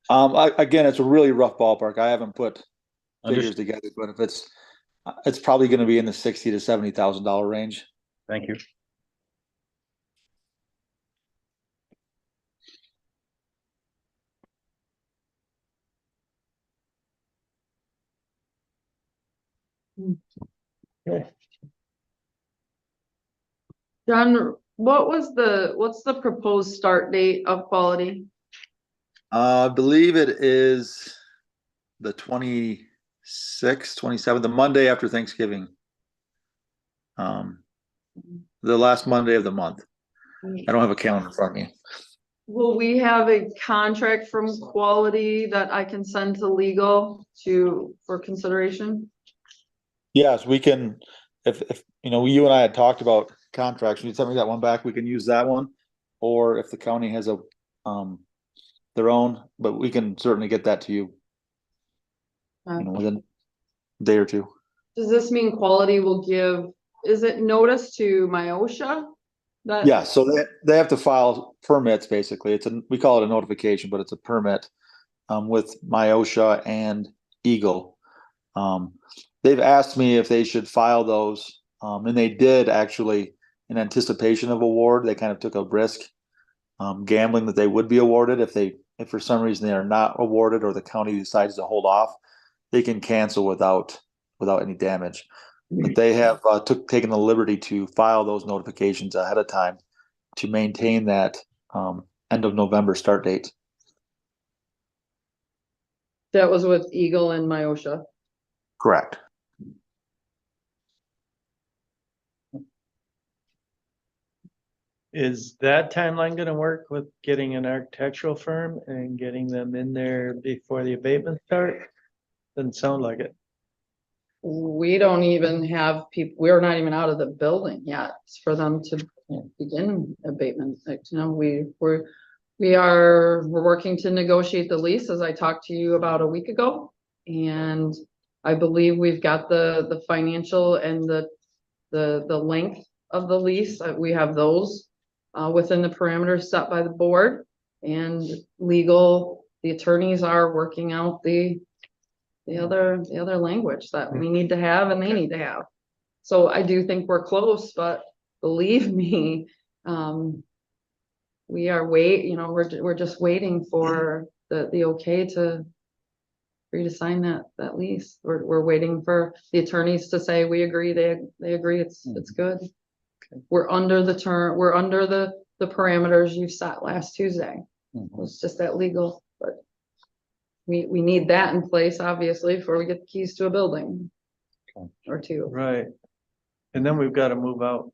Again, it's a really rough ballpark. I haven't put figures Understood. together, but if it's probably gonna be in the $60,000 to $70,000 range. Thank you. John, what's the proposed start date of quality? I believe it is the 26th, 27th, the Monday after Thanksgiving. The last Monday of the month. I don't have a calendar in front of me. Will we have a contract from quality that I can send to legal for consideration? Yes, we can, if, you know, you and I had talked about contracts, you sent me that one back, we can use that one. Or if the county has their own, but we can certainly get that to you, you know, within a day or two. Does this mean quality will give, is it notice to MIOSHA? Yeah, so they have to file permits, basically. We call it a notification, but it's a permit with MIOSHA and Eagle. They've asked me if they should file those, and they did actually in anticipation of award. They kind of took a risk, gambling that they would be awarded. If for some reason they are not awarded or the county decides to hold off, they can cancel without any damage. But they have taken the liberty to file those notifications ahead of time to maintain that end of November start date. That was with Eagle and MIOSHA. Correct. Is that timeline gonna work with getting an architectural firm and getting them in there before the abatement start? Doesn't sound like it. We don't even have people, we're not even out of the building yet for them to begin abatement. Like, you know, we're working to negotiate the lease, as I talked to you about a week ago. And I believe we've got the financial and the length of the lease. We have those within the parameters set by the board, and legal, the attorneys are working out the other language that we need to have and they need to have. So I do think we're close, but believe me, we are we're just waiting for the okay for you to sign that lease. We're waiting for the attorneys to say we agree, they agree, it's good. Okay. We're under the parameters you set last Tuesday. It's just that legal, but we need that in place, obviously, before we get the keys to a building. Okay. Or two. Right. And then we've got to move out.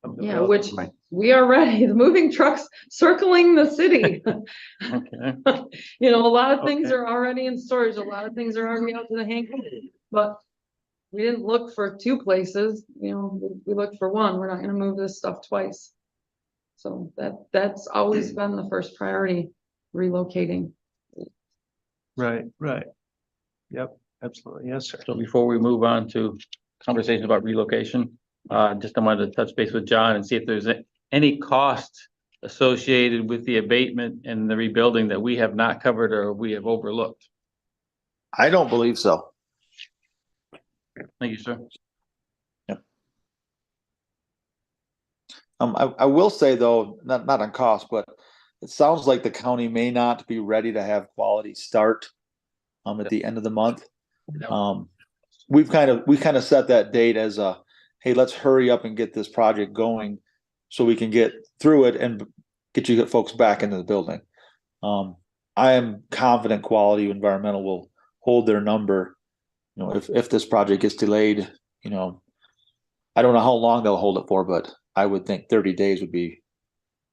of the Yeah, building. which, we are ready. The moving trucks circling the city. Okay. You know, a lot of things Okay. are already in storage, a lot of things are already out to the hang, but we didn't look for two places, you know, we looked for one. We're not gonna move this stuff twice. So that's always been the first priority, relocating. Right, right. Yep, absolutely. Yes, sir. So before we move on to conversation about relocation, just I wanted to touch base with John and see if there's any cost associated with the abatement and the rebuilding that we have not covered or we have overlooked. I don't believe so. Thank you, sir. I will say though, not on cost, but it sounds like the county may not be ready to have quality start at the end of the month. We kind of set that date as a, hey, let's hurry up and get this project going so we can get through it and get you folks back into the building. I am confident Quality Environmental will hold their number. You know, if this project gets delayed, you know, I don't know how long they'll hold it for, but I would think 30 days would be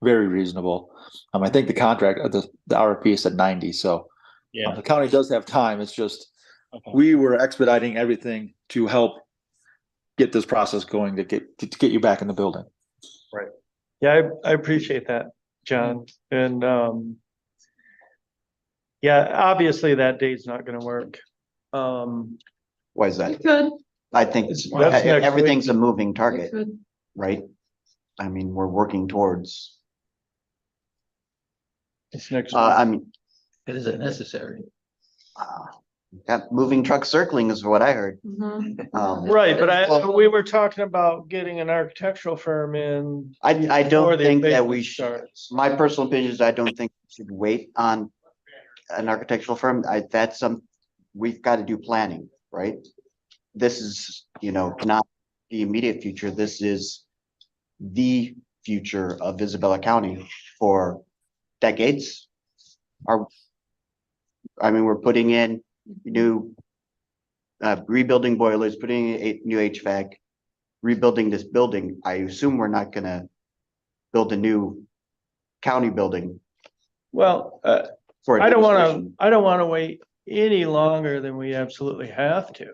very reasonable. I think the contract, the RFP said 90, so the county does have time. It's just we were expediting everything to help get this process going to get you back in the building. Yeah, I appreciate that, John. And yeah, obviously that date's not gonna work. Why is We that? could, I think That's next everything's a moving we target, could. right? I mean, we're working towards, It's next I week. mean, It isn't necessary. moving truck circling is what I heard. Mhm. Right, but we were talking about getting an architectural firm in. I before don't the think that abatement we should, starts. my personal opinion is I don't think we should wait on an architectural firm. We've got to do planning, right? This is, you know, not the immediate future. This is the future of Isabella County for decades. We're putting in new rebuilding boilers, putting in a new HVAC, rebuilding this building. I assume we're not gonna build a new county building Well, for I don't administration. wanna wait any longer than we absolutely have to.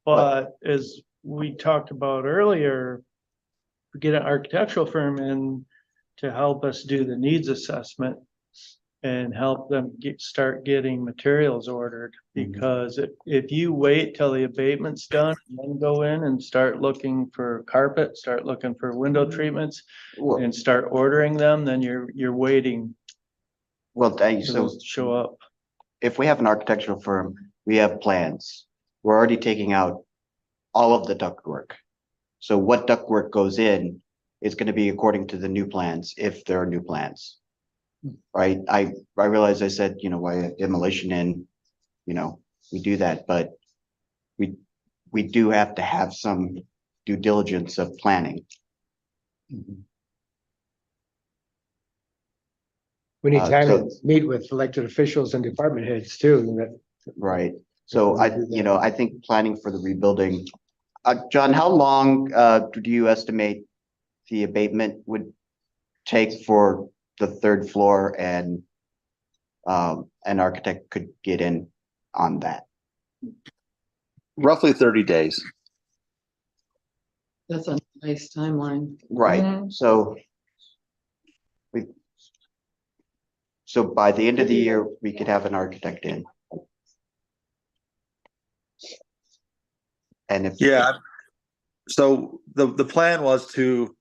But as we talked about earlier, we get an architectural firm in to help us do the needs assessment and help them start getting materials ordered. Because if you wait till the abatement's done, and then go in and start looking for carpet, start looking for window treatments Well, and start ordering them, then you're waiting well, for so those to show up. if we have an architectural firm, we have plans. We're already taking out all of the ductwork. So what ductwork goes in is going to be according to the new plans, if there are new plans. Right? I realize I said, you know, why demolition in, you know, we do that, but we do have to have some due diligence of planning. We need time to So- meet with elected officials and department heads too, and that Right. So I think planning for the rebuilding. John, how long do you estimate the abatement would take for the third floor and an architect could get in on that? Roughly 30 days. That's a nice timeline. Right, Mhm. so by the end of the year, we could have an architect in. And if. Yeah. So the plan was to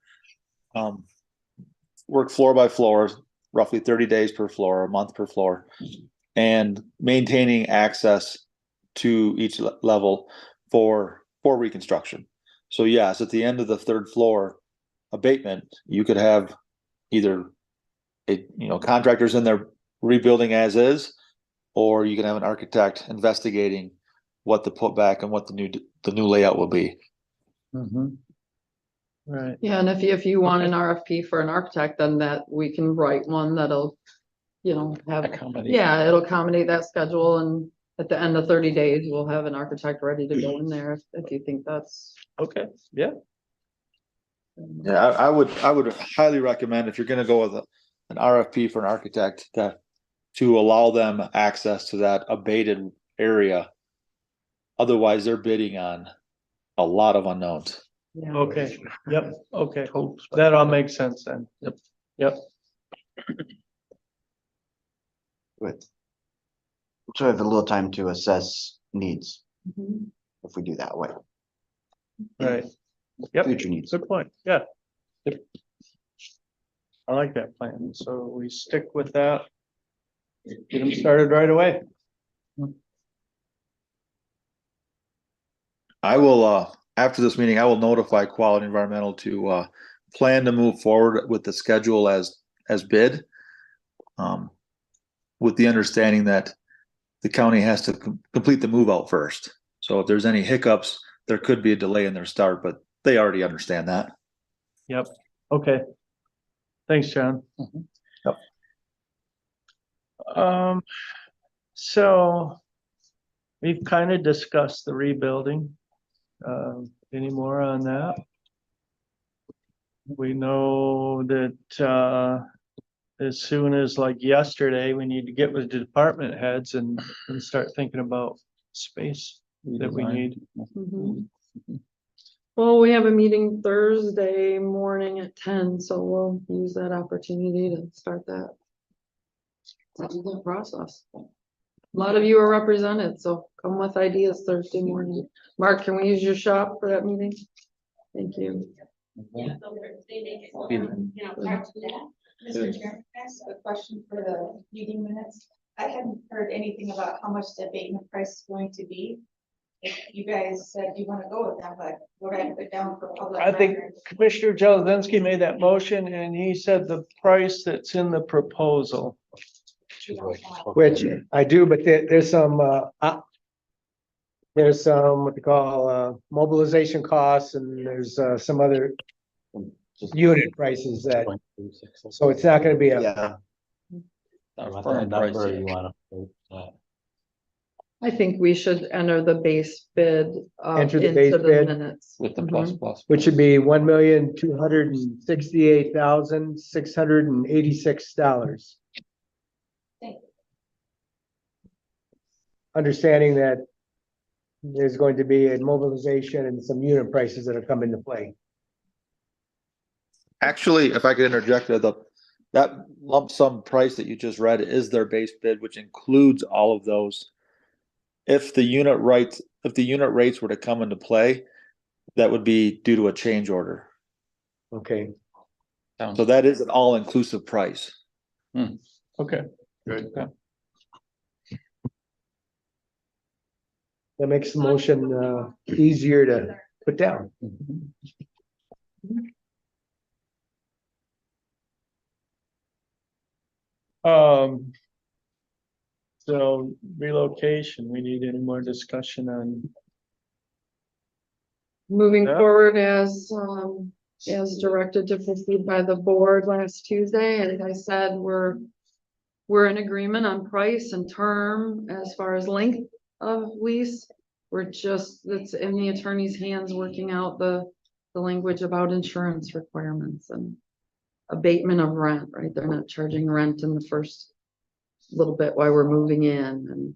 work floor by floor, roughly 30 days per floor, a month per floor, and maintaining access to each level for reconstruction. So yes, at the end of the third floor abatement, you could have either contractors in there rebuilding as is, or you can have an architect investigating what the putback and what the new layout will be. Right. Yeah, and if you want an RFP for an architect, then that we can write one that'll, you know, have, Accommodate. yeah, it'll accommodate that schedule, and at the end of 30 days, we'll have an architect ready to go in there if you think that's. Okay, yeah. Yeah, I would highly recommend if you're gonna go with an RFP for an architect to allow them access to that abated area. Otherwise, they're bidding on a lot of unknowns. Yeah. Okay, yep, okay, that all makes sense then. Yep. Good. So we have a little time to assess needs Mhm. if we do that way, Right. Yep, future needs. good point, yeah. Yep. I like that plan, so we stick with that. Get them started right away. I will, after this meeting, I will notify Quality Environmental to, plan to move forward with the schedule as bid. With the understanding that the county has to complete the move out first. So if there's any hiccups, there could be a delay in their start, but they already understand that. Yep, okay. Thanks, John. Yep. So we've kind of discussed the rebuilding. Any more on that? We know that, as soon as like yesterday, we need to get with the department heads and start thinking about space that we need. Mhm. Well, we have a meeting Thursday morning at 10, so we'll use that opportunity to start that. Process. A lot of you are represented, so come with ideas Thursday morning. Mark, can we use your shop for that meeting? Thank you. Mr. Chairman, can I ask a question for the meeting minutes? I hadn't heard anything about how much the abatement price is going to be. If you guys said you want to go with them, but we're going to put down for public. I think record. Commissioner Jelzensky made that motion and he said the price that's in the proposal. Which I do, but there's some, what they call, mobilization costs and there's, some other unit prices that, so it's not gonna be a, Yeah, Firm price, yeah. I think we should enter the base bid, Enter the into base the bid minutes. With the Mhm. plus. which would be $1,268,686. Thank you. Understanding that there's going to be a mobilization and some unit prices that are coming into play. Actually, if I could interject, that lump sum price that you just read is their base bid, which includes all of those. If the unit rates were to come into play, that would be due to a change order. Okay, So that is an all-inclusive price. Okay. Good. that makes the motion, easier to put down. So relocation, we need any more discussion on? Moving Yeah. forward as directed to proceed by the board last Tuesday, and I said, we're in agreement on price and term as far as length of lease. It's in the attorney's hands working out the language about insurance requirements and abatement of rent, right? They're not charging rent in the first little bit while we're moving in and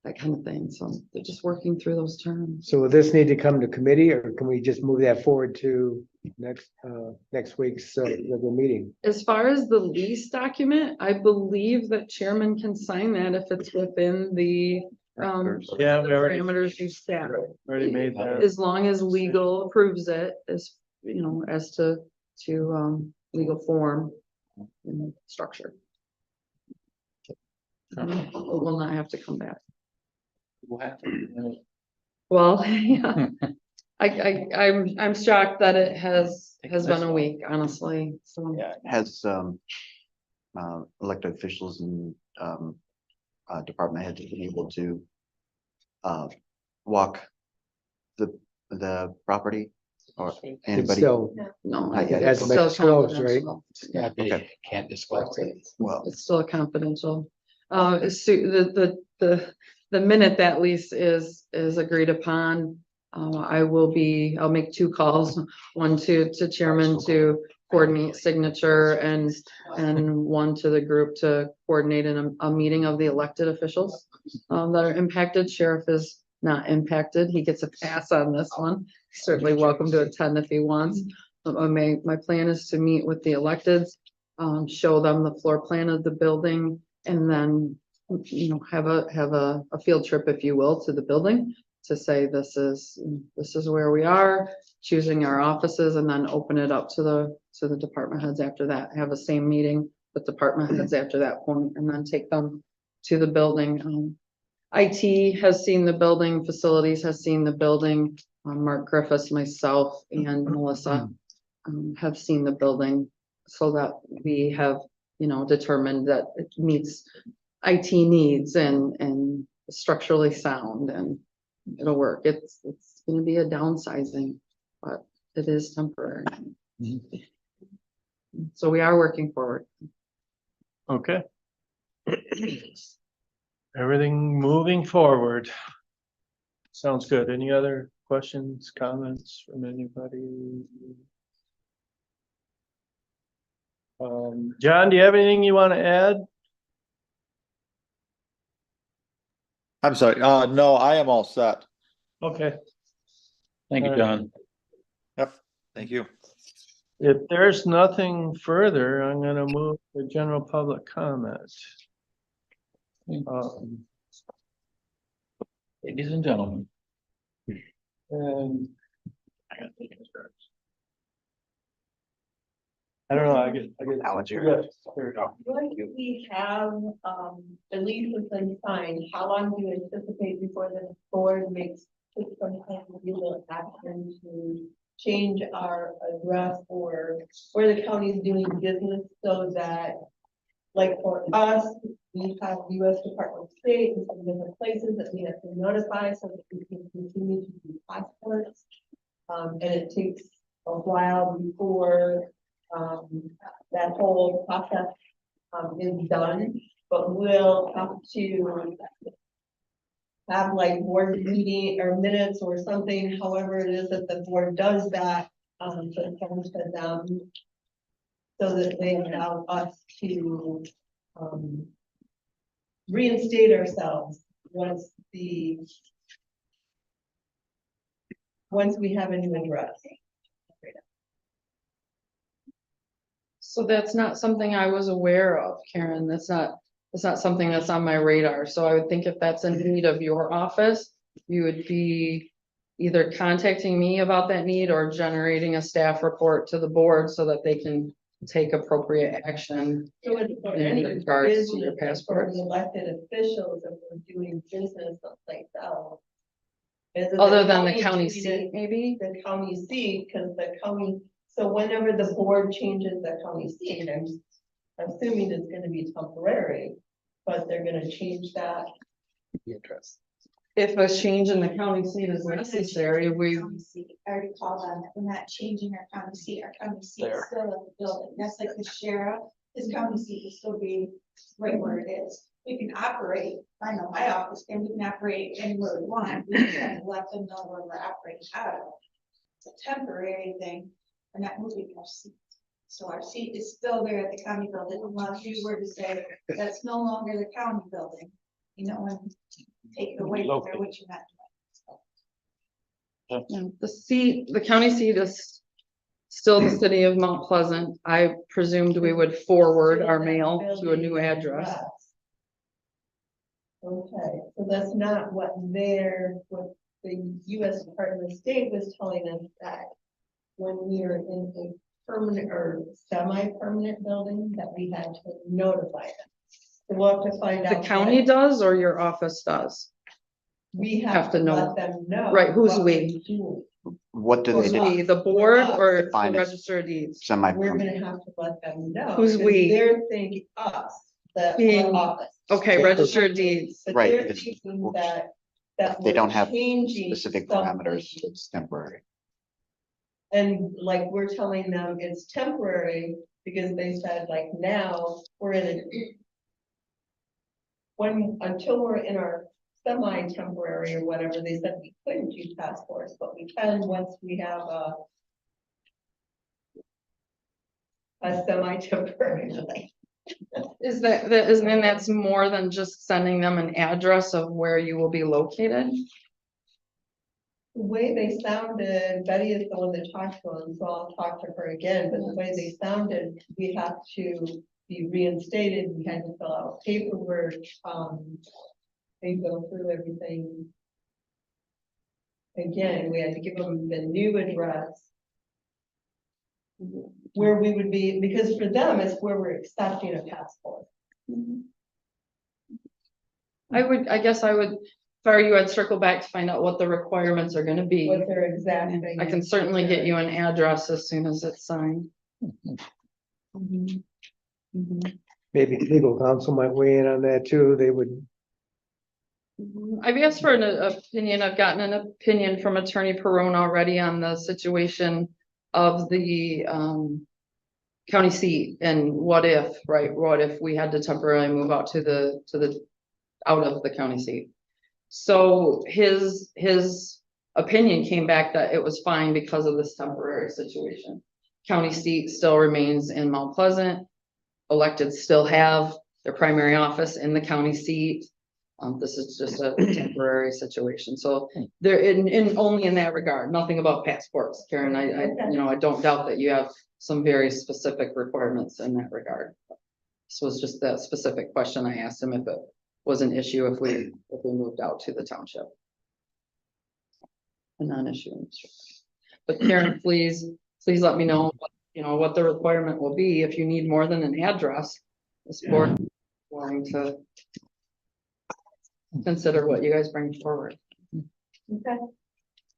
that kind of thing. So they're just working through those terms. So will this need to come to committee or can we just move that forward to next week's, regular meeting? As far as the lease document, I believe that chairman can sign that if it's within the Yeah, we already parameters you set. made that. As long as legal approves it, as to legal form and structure. It will not have to come back. Well, yeah. I'm shocked that it has been a week, honestly, so. yeah, has, elected officials and, department heads been able to, walk the property or It's anybody? still, No, Not yet. it hasn't been still disclosed, right? confidential. Okay. Can't disclose it. Well, It's still confidential. The minute that lease is agreed upon, I'll make 2 calls, one to chairman to coordinate signature and one to the group to coordinate a meeting of the elected officials that are impacted. Sheriff is not impacted. He gets a pass on this one. Certainly welcome to attend if he wants. My plan is to meet with the electeds, show them the floor plan of the building, and then, have a field trip, if you will, to the building to say, this is where we are, choosing our offices, and then open it up to the department heads after that. Have the same meeting with department heads after that point, and then take them to the building. IT has seen the building, facilities has seen the building. Mark Griffiths, myself, and Melissa have seen the building, so that we have, determined that it meets IT needs and structurally sound, and it'll work. It's gonna be a downsizing, but it is temporary. So we are working forward. Okay. Everything moving forward. Sounds good. Any other questions, comments from anybody? John, do you have anything you want to add? I'm sorry, no, I am all set. Okay, Thank you, John. Thank you. if there's nothing further, I'm gonna move to general public comment. Ladies and gentlemen. And I don't know, I get. Allergy. Yes, there we go. Once we have, the leases and signed, how long do you anticipate before the board takes some kind of legal action to change our address or where the county is doing business, so that, like, for us, we have U.S. Department of State in some different places that we have to notify so that we can continue to do passports. And it takes a while before that whole process is done, but we'll have to have like board meeting or minutes or something, however it is that the board does that, to come to them, so that they allow us to reinstate ourselves once we have a new address. So that's not something I was aware of, Karen. That's not something that's on my radar. So I would think if that's in need of your office, you would be either contacting me about that need or generating a staff report to the board so that they can take appropriate action. So it's for In any regards to your business, for passports. the elected officials, if we're doing business someplace else. Is it Other than the county doing seat, it- maybe? The county seat, because the county, so whenever the board changes the county seat, I'm assuming it's gonna be temporary, but they're gonna change that. If a change in the county seat is necessary, we, County seat. I already called them, we're not changing our county seat is still in the building, that's like the sheriff, his county seat will still be right where it is. We can operate, I know my office, and we can operate anywhere we want, we just have to let them know where we're operating out of. It's a temporary thing, we're not moving our seat. So our seat is still there at the county building, unless you were to say, that's no longer the county building, and take it away from there, which you're not doing. the county seat is still the city of Mount Pleasant. I presumed we would forward our mail to a new address. Okay, so that's not what the U.S. Department of State was telling us, that when we are in a permanent or semi-permanent building, that we had to notify them. So we'll have to find out. The county does or your office does? We have to let them know. Right, who's what we? we're doing. What do they Who's do? we, the board or the Define it. register of deeds? We're Semi-permanent. gonna have to let them know. Who's 'cause we? They're thinking us, the Being- office. Okay, register of deeds. But Right, they're because thinking that They don't we're have changing specific something. parameters. It's temporary. And like, we're telling them it's temporary, because they said like now, we're in a. Until we're in our semi-temporary or whatever, they said we couldn't use passports, but we can once we have a semi-temporary. Is and that's more than just sending them an address of where you will be located? The way they sounded, Betty is the one that talked to them, so I'll talk to her again, but the way they sounded, we have to be reinstated, we had to fill out paperwork, they go through everything. Again, we had to give them the new address. Where we would be, because for them, it's where we're accepting a passport. I guess I would, if I were you, I'd circle back to find out what the requirements are gonna be. What their exact thing. I can is. certainly get you an address as soon as it's signed. Maybe legal counsel might weigh in on that too. They would, I've asked for an opinion. I've gotten an opinion from Attorney Perone already on the situation of the county seat and what if, right? What if we had to temporarily move out out of the county seat? So his opinion came back that it was fine because of this temporary situation. County seat still remains in Mount Pleasant. Electeds still have their primary office in the county seat. This is just a temporary situation. So they're in only in that regard, nothing about passports, Karen. I don't doubt that you have some very specific requirements in that regard. This was just that specific question I asked him if it was an issue if we moved out to the township. A non-issue. But Karen, please let me know, what the requirement will be. If you need more than an address, this board is willing to consider what you guys bring forward. Okay.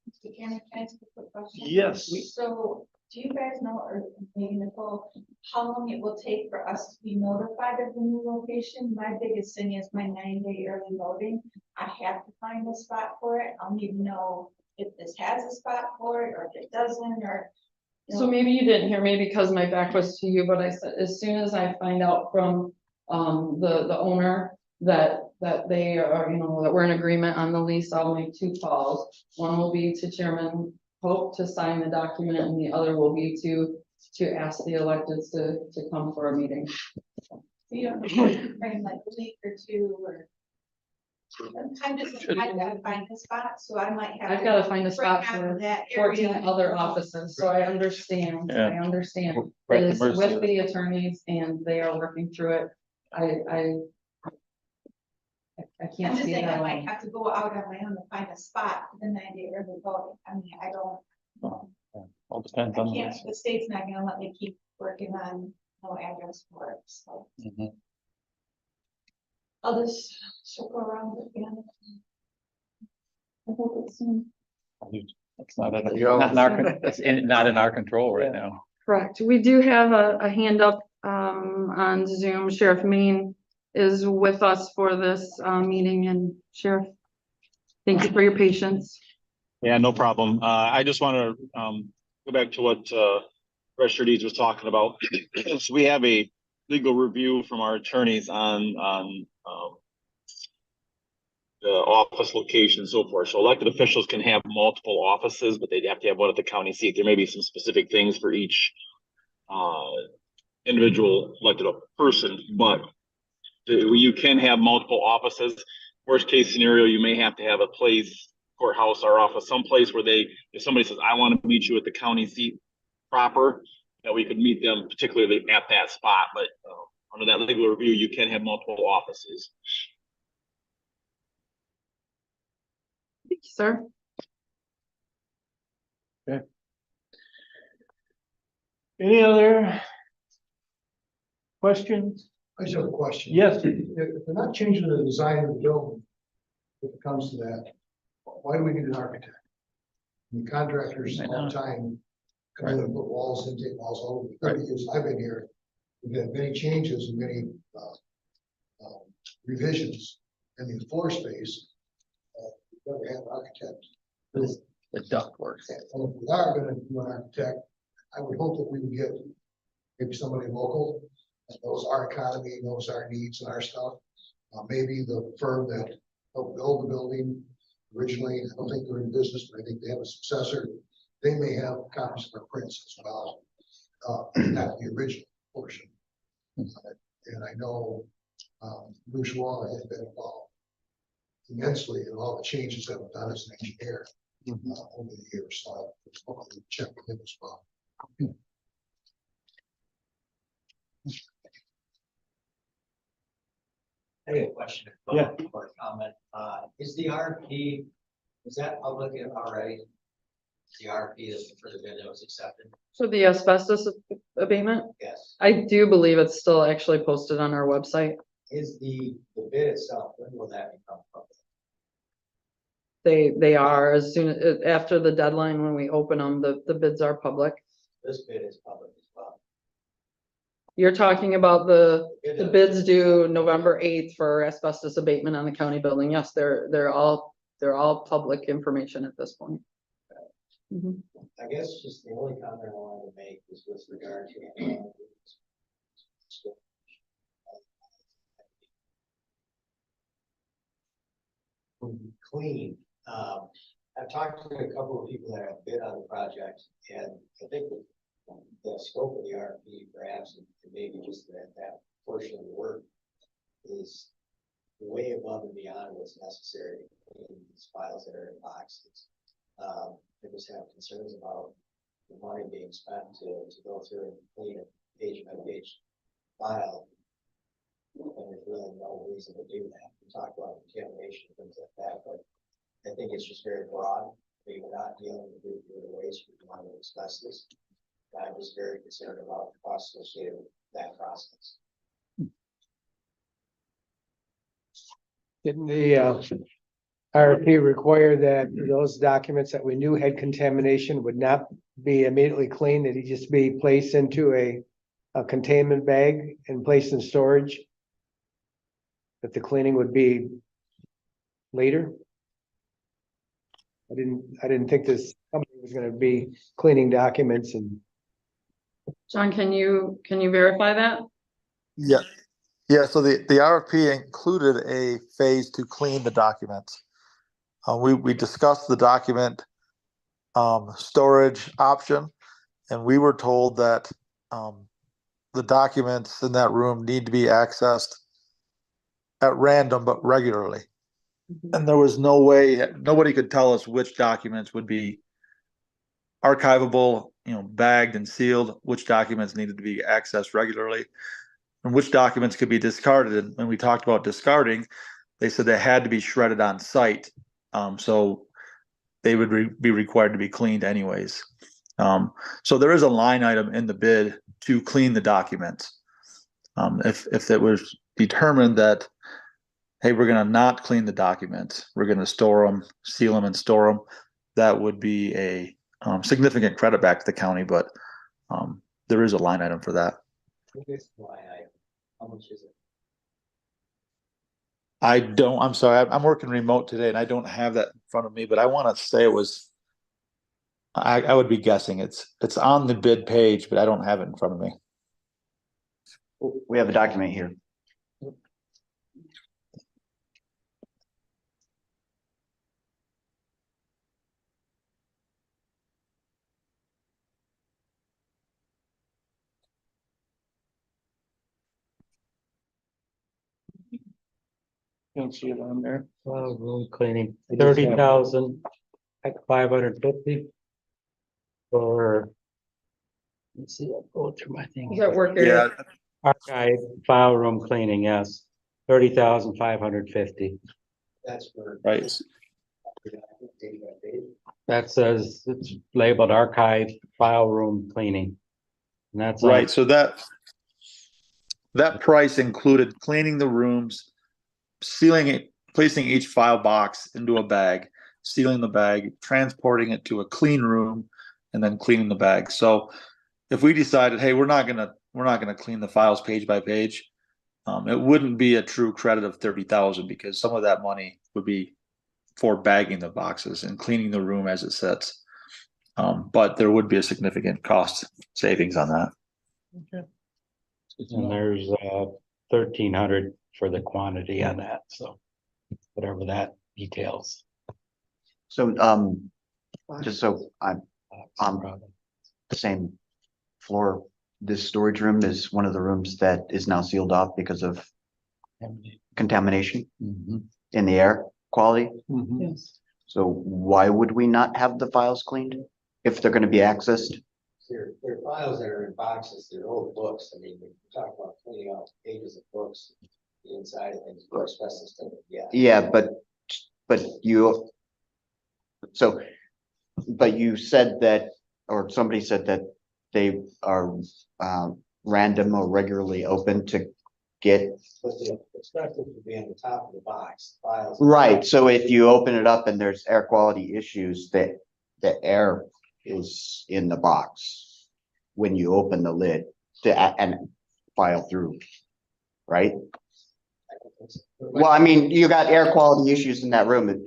Mr. Chairman, can I ask a quick question? Yes. So, do you guys know, or maybe Nicole, how long it will take for us to be notified of the new location? My biggest thing is my 9-day early voting. I have to find a spot for it. I'll need to know if this has a spot for it or if it doesn't, or. So maybe you didn't hear me because my back was to you, but I said, as soon as I find out from the owner that they are, that we're in agreement on the lease, I'll make 2 calls. One will be to Chairman Pope to sign the document, and the other will be to ask the electeds to come for a meeting. You don't know, frame like a week or 2, or. I'm just, I've got to find a spot, so I might have. I've got to find a spot break out for of that 14 area. other offices, so I understand, Yeah. I understand. We're It at the is mercy with of the attorneys and they are working through it. I I'm can't just see saying, I that. might have to go out on my own to find a spot for the 9-day early voting. I mean, I don't, All depends I on can't, the state's not gonna let me keep working on no address for it, so. Mhm. I'll just circle around again. I hope it's soon. It's not not in our control right now. Correct. We do have a hand up on Zoom. Sheriff Maine is with us for this meeting, and Sheriff, thank you for your patience. Yeah, no problem. I just want to go back to what Register Deeds was talking about. So we have a legal review from our attorneys on the office location and so forth. So elected officials can have multiple offices, but they'd have to have one at the county seat. There may be some specific things for each individual elected person, but you can have multiple offices. Worst case scenario, you may have to have a place, courthouse or office, someplace where if somebody says, I want to meet you at the county seat proper, that we could meet them particularly at that spot. But under that legal review, you can have multiple offices. Thank you, sir. Any other questions? I just have a question. Yes. If they're not changing the design of the building, if it comes to that, why do we need an architect? The contractors all the time come in and put walls, intake walls all over. The 30 years I've been here, we've had many changes and many revisions in the floor space. We've never had an architect. The duct works. And if we are gonna do an architect, I would hope that we would get maybe somebody local that knows our economy, knows our needs and our stuff. Maybe the firm that helped build the building originally. I don't think they're in business, but I think they have a successor. They may have copies of our prints as well. Not the original portion. And I know Bruce Waller has been involved immensely in all the changes that were done as an engineer over the years. So I'll check with him as well. I have a question. Yeah. Or comment. Is the RFP, is that public already? The RFP is for the bid that was accepted? For the asbestos abatement, Yes. I do believe it's still actually posted on our website. Is the bid itself, when will that become public? They are as soon as, after the deadline, when we open them, the bids are public. This bid is public as well. You're talking about the Bid bids due November 8th for asbestos abatement on the county building. Yes, they're all public information at this point. Mhm. I guess just the only comment I wanted to make is with regard to clean. I've talked to a couple of people that have bid on the project, and I think the scope of the RFP perhaps, and maybe just that portion of the work is way above and beyond what's necessary in these files that are in boxes. I just have concerns about the money being spent to go through and clean a page by page file. And there's really no reason to do that. We talk about contamination, things like that, but I think it's just very broad. We were not dealing with nuclear waste, we wanted to discuss this. I'm just very concerned about the costs associated with that process. Didn't the RFP require that those documents that we knew had contamination would not be immediately cleaned, that it just be placed into a containment bag and placed in storage? That the cleaning would be later? I didn't think this company was gonna be cleaning documents and. John, can you verify that? Yeah, yeah, so the RFP included a phase to clean the documents. We discussed the document storage option, and we were told that the documents in that room need to be accessed at random but regularly. And there was no way, nobody could tell us which documents would be archivable, bagged and sealed, which documents needed to be accessed regularly, and which documents could be discarded. And when we talked about discarding, they said they had to be shredded on site. So they would be required to be cleaned anyways. So there is a line item in the bid to clean the documents. If it was determined that, hey, we're going to not clean the documents, we're going to store them, seal them and store them, that would be a significant credit back to the county, but there is a line item for that. How much is it? I'm sorry, I'm working remote today and I don't have that in front of me, but I want to say it was, I would be guessing it's on the bid page, but I don't have it in front of me. We have a document here. Don't see it on there. Room cleaning, 30,550 for. Let's see, I'll go through my thing. Is that work area? Archive file room cleaning, yes, 30,550. That's for. Right. That says it's labeled archive file room cleaning. And that's on- Right, so that price included cleaning the rooms, sealing it, placing each file box into a bag, sealing the bag, transporting it to a clean room, and then cleaning the bag. So if we decided, hey, we're not gonna clean the files page by page, it wouldn't be a true credit of 30,000 because some of that money would be for bagging the boxes and cleaning the room as it sits. But there would be a significant cost savings on that. Okay. And there's 1,300 for the quantity on that, so. whatever that details. So, just so I'm on the same floor, this storage room is one of the rooms that is now sealed off because of contamination in the air quality. Yes. So why would we not have the files cleaned if they're gonna be accessed? They're files that are in boxes, they're old books, I mean, we talk about cleaning out pages of books, the inside of things, asbestos stuff, yeah. Yeah, but you, so, but you said that, or somebody said that they are random or regularly open to get. But the asbestos would be on the top of the box, files. Right, so if you open it up and there's air quality issues, that the air is in the box when you open the lid and file through, right? Well, I mean, you got air quality issues in that room.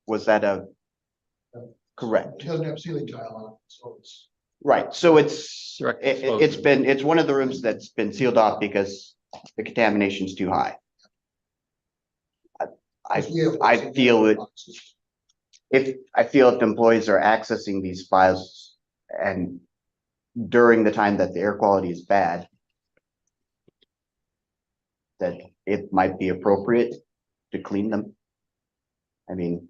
Was that correct? It doesn't have ceiling tile on it, so it's. Right, so it's Direct it's one of the rooms that's been sealed off because the contamination's too high. I feel it, if the employees are accessing these files and during the time that the air quality is bad, that it might be appropriate to clean them. I mean,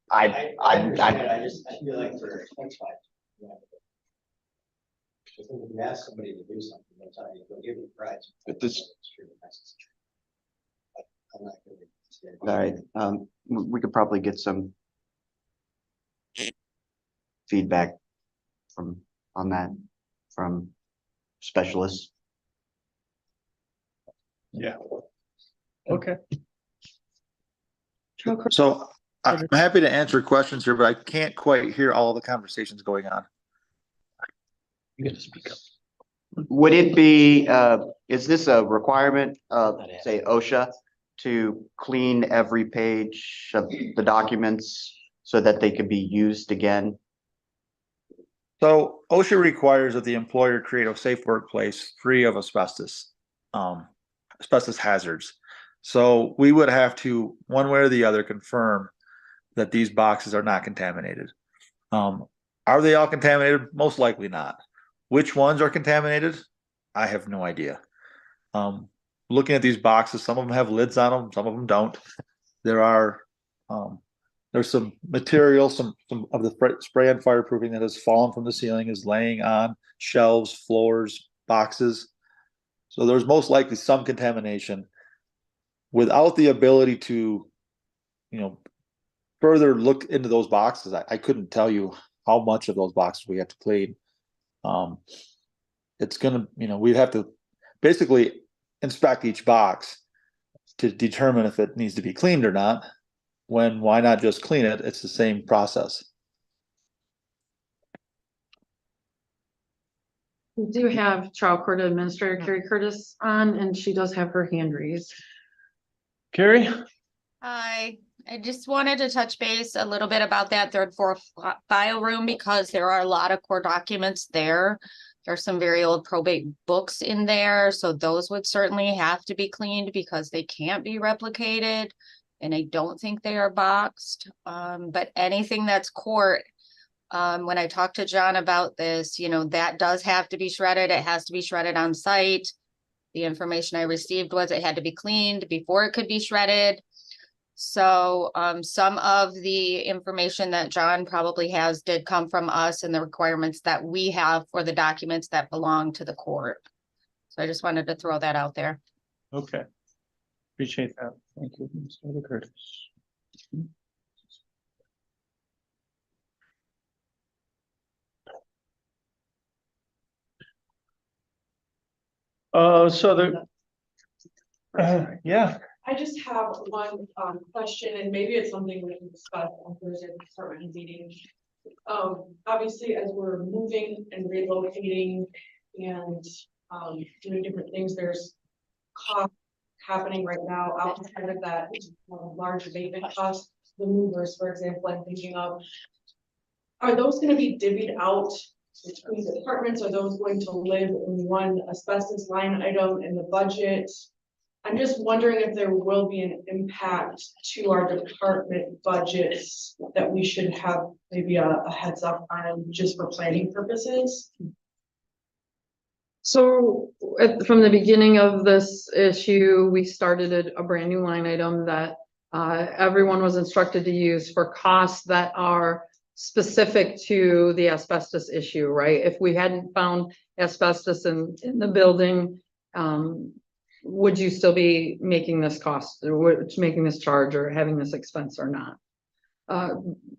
I understand, I feel like for next time. If you ask somebody to do something, they'll tell you, they'll give you a prize. But this- It's true, that's true. But I'm not gonna stand. all right, we could probably get some feedback on that from specialists. Yeah. Okay. So I'm happy to answer questions here, but I can't quite hear all the conversations going on. You gotta speak up. Would it be, is this a requirement of, say, OSHA to clean every page of the documents so that they could be used again? So OSHA requires that the employer create a safe workplace free of asbestos hazards. So we would have to, one way or the other, confirm that these boxes are not contaminated. Are they all contaminated? Most likely not. Which ones are contaminated? I have no idea. Looking at these boxes, some of them have lids on them, some of them don't. There's some material, some of the spray and fireproofing that has fallen from the ceiling is laying on shelves, floors, boxes. So there's most likely some contamination. Without the ability to, further look into those boxes, I couldn't tell you how much of those boxes we have to clean. It's gonna, we'd have to basically inspect each box to determine if it needs to be cleaned or not. Why not just clean it? It's the same process. We do have trial court administrator Carrie Curtis on, and she does have her hand raised. Carrie? Hi, I just wanted to touch base a little bit about that third floor file room because there are a lot of core documents there. There's some very old probate books in there, so those would certainly have to be cleaned because they can't be replicated. And I don't think they are boxed, but anything that's court, when I talked to John about this, that does have to be shredded. It has to be shredded on site. The information I received was it had to be cleaned before it could be shredded. So some of the information that John probably has did come from us and the requirements that we have for the documents that belong to the court. So I just wanted to throw that out there. Okay. Appreciate that. Thank you, Mr. Curtis. Yeah, I just have one question, and maybe it's something we can discuss on Thursday department meeting. Obviously, as we're moving and relocating and doing different things, there's cost happening right now outside of that large abatement cost. The movers, for example, I'm thinking of, are those going to be divvied out between departments? Are those going to live in one asbestos line item in the budget? I'm just wondering if there will be an impact to our department budgets that we should have maybe a heads up on just for planning purposes. So from the beginning of this issue, we started a brand new line item that everyone was instructed to use for costs that are specific to the asbestos issue, right? If we hadn't found asbestos in the building, would you still be making this cost, or making this charge, or having this expense or not?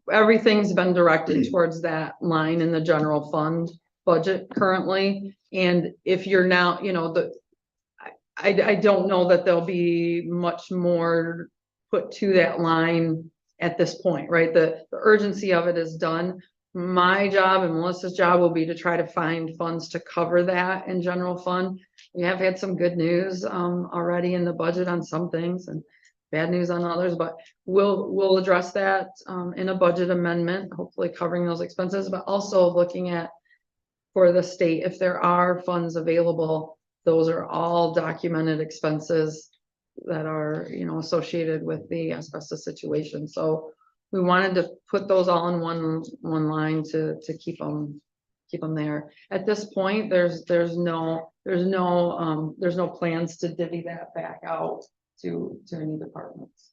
Everything's been directed towards that line in the general fund budget currently. And if you're now, you know, I don't know that there'll be much more put to that line at this point, right? The urgency of it is done. My job and Melissa's job will be to try to find funds to cover that in general fund. We have had some good news already in the budget on some things and bad news on others, but we'll address that in a budget amendment, hopefully covering those expenses, but also looking at for the state, if there are funds available, those are all documented expenses that are, you know, associated with the asbestos situation. So we wanted to put those all in one line to keep them there. At this point, there's no plans to divvy that back out to any departments.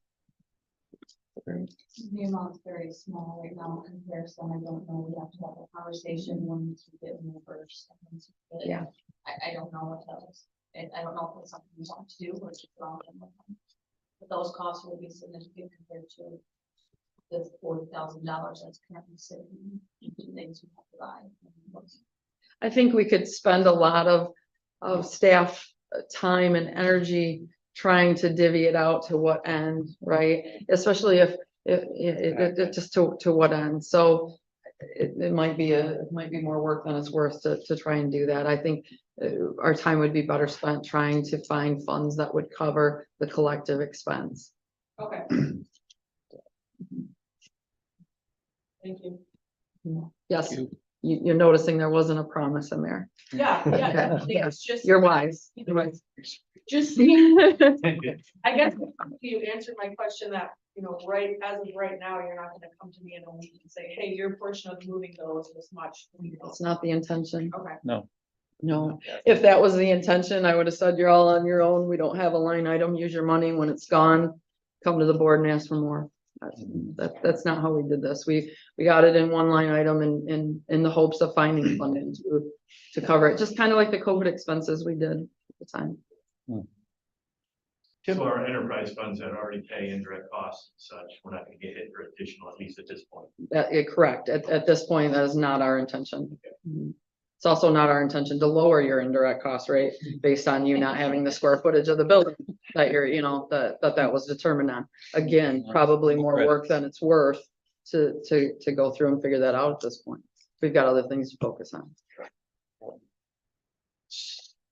The amount's very small right now in comparison. I don't know, we have to have a conversation when we get more first. Yeah. I don't know what else, and I don't know if it's something we want to do or just wrong. But those costs will be significant compared to the $40,000 that's currently sitting in things we have to buy. I think we could spend a lot of staff time and energy trying to divvy it out to what end, right? Especially if just to what end. So it might be more work than it's worth to try and do that. I think our time would be better spent trying to find funds that would cover the collective expense. Okay. Thank you. Yes, you're noticing there wasn't a promise in there. Yeah, definitely. It's just. You're wise. You're wise. Just, I guess you answered my question that, you know, right, as of right now, you're not gonna come to me in a week and say, hey, your portion of moving those is much. It's not the intention. Okay. No, if that was the intention, I would have said you're all on your own. We don't have a line item. Use your money. When it's gone, come to the board and ask for more. That's not how we did this. We got it in one line item in the hopes of finding funding to cover it, just kind of like the COVID expenses we did at the time. So our enterprise funds that already pay indirect costs and such, we're not gonna get hit for additional, at least at this point. Correct. At this point, that is not our intention. It's also not our intention to lower your indirect cost rate based on you not having the square footage of the building that you're, you know, that was determined on. Again, probably more work than it's worth to go through and figure that out at this point. We've got other things to focus on.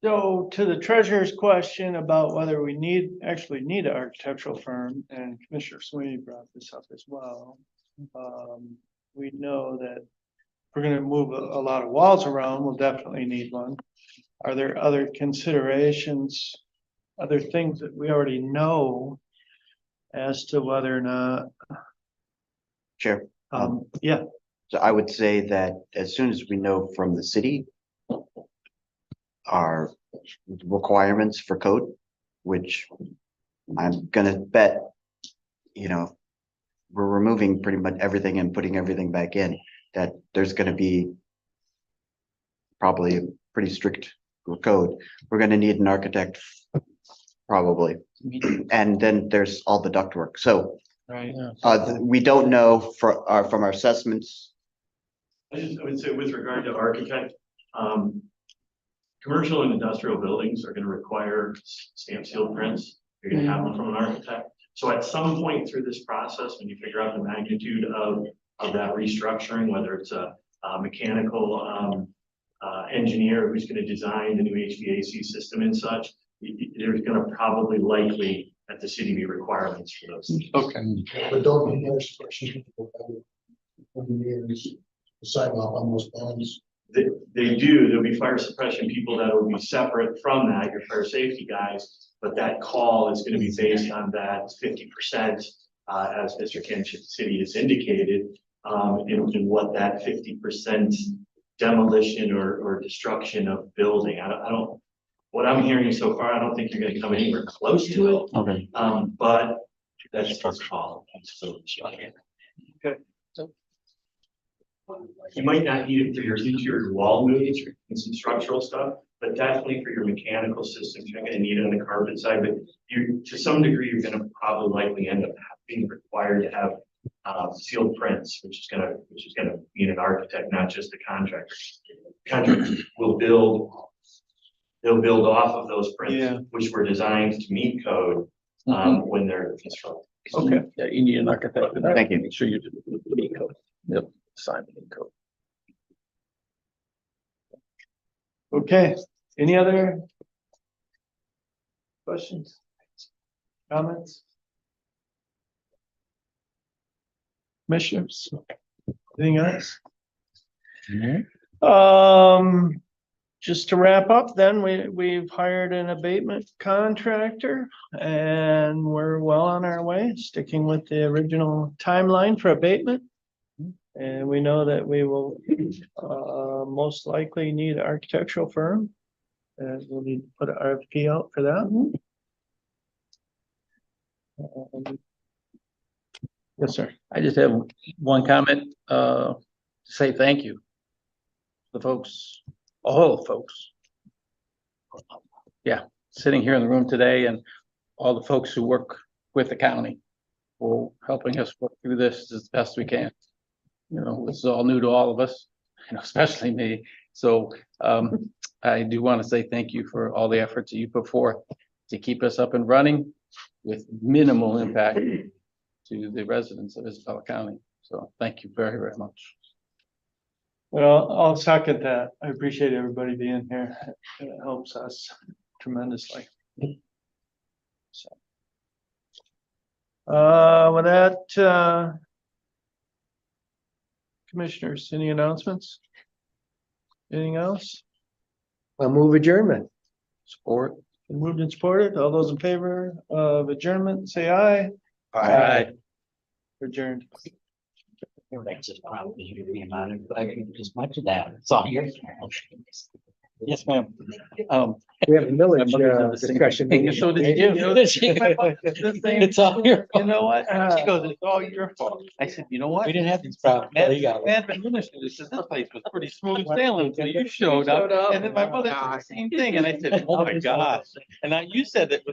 So to the treasurer's question about whether we actually need an architectural firm, and Commissioner Sweeney brought this up as well. We know that if we're gonna move a lot of walls around, we'll definitely need one. Are there other considerations, other things that we already know as to whether or not? Sure. Yeah. So I would say that as soon as we know from the city our requirements for code, which I'm gonna bet, you know, we're removing pretty much everything and putting everything back in, that there's gonna be probably a pretty strict code. We're gonna need an architect, probably. And then there's all the ductwork. So Right. we don't know from our assessments. I would say with regard to architect, commercial and industrial buildings are gonna require stamp seal prints. You're gonna have them from an architect. So at some point through this process, when you figure out the magnitude of that restructuring, whether it's a mechanical engineer who's gonna design the new HVAC system and such, there's gonna probably likely at the city be requirements for those. Okay. But don't be nice questions. Sign off on those plans. there'll be fire suppression people that will be separate from that, your fire safety guys. But that call is gonna be based on that 50%, as Mr. Kansas City has indicated, in what that 50% demolition or destruction of building. I don't, what I'm hearing so far, I don't think you're gonna come anywhere close to it. Okay. But that's just call. Okay. You might not need it for your interior wall moves and some structural stuff, but definitely for your mechanical systems, you're gonna need it on the carpet side, but you, to some degree, you're gonna probably likely end up being required to have sealed prints, which is gonna be an architect, not just the contractor. Contractors will they'll build off of those prints, which were designed to meet code, when they're constructed. Okay. Yeah, you need an architect. Thank you. Make sure you do the code. Yep, sign the code. Okay, any other questions? Comments? Commissioners? Anything else? Just to wrap up, then, we've hired an abatement contractor and we're well on our way, sticking with the original timeline for abatement. And we know that we will most likely need an architectural firm. And we'll need to put an RFP out for that. Yes, sir. I just have one comment, to say thank you. The folks, all the folks. Yeah, sitting here in the room today and all the folks who work with the county for helping us work through this as best we can. You know, this is all new to all of us, you know, especially me. So I do want to say thank you for all the efforts that you put forth to keep us up and running with minimal impact to the residents of Isabella County. So thank you very, very much. Well, I'll second that. I appreciate everybody being here. It helps us tremendously. So. With that, commissioners, any announcements? Anything else? I'll move adjournment. Support. Moved and supported. All those in favor of adjournment, say aye. Aye. Adjourned. That's just probably you to be about it, but I can just much of that. It's all yours. Yes, ma'am. We have a millage My mother did the same discussion. thing. So did you. It's all your You know what? She goes, it's all your fault. I said, you know what? We didn't have these problems. Oh, you got it. Administrator says this place was pretty smooth sailing until you showed up. And then my mother said the same thing. And I said, oh my gosh. And now you said that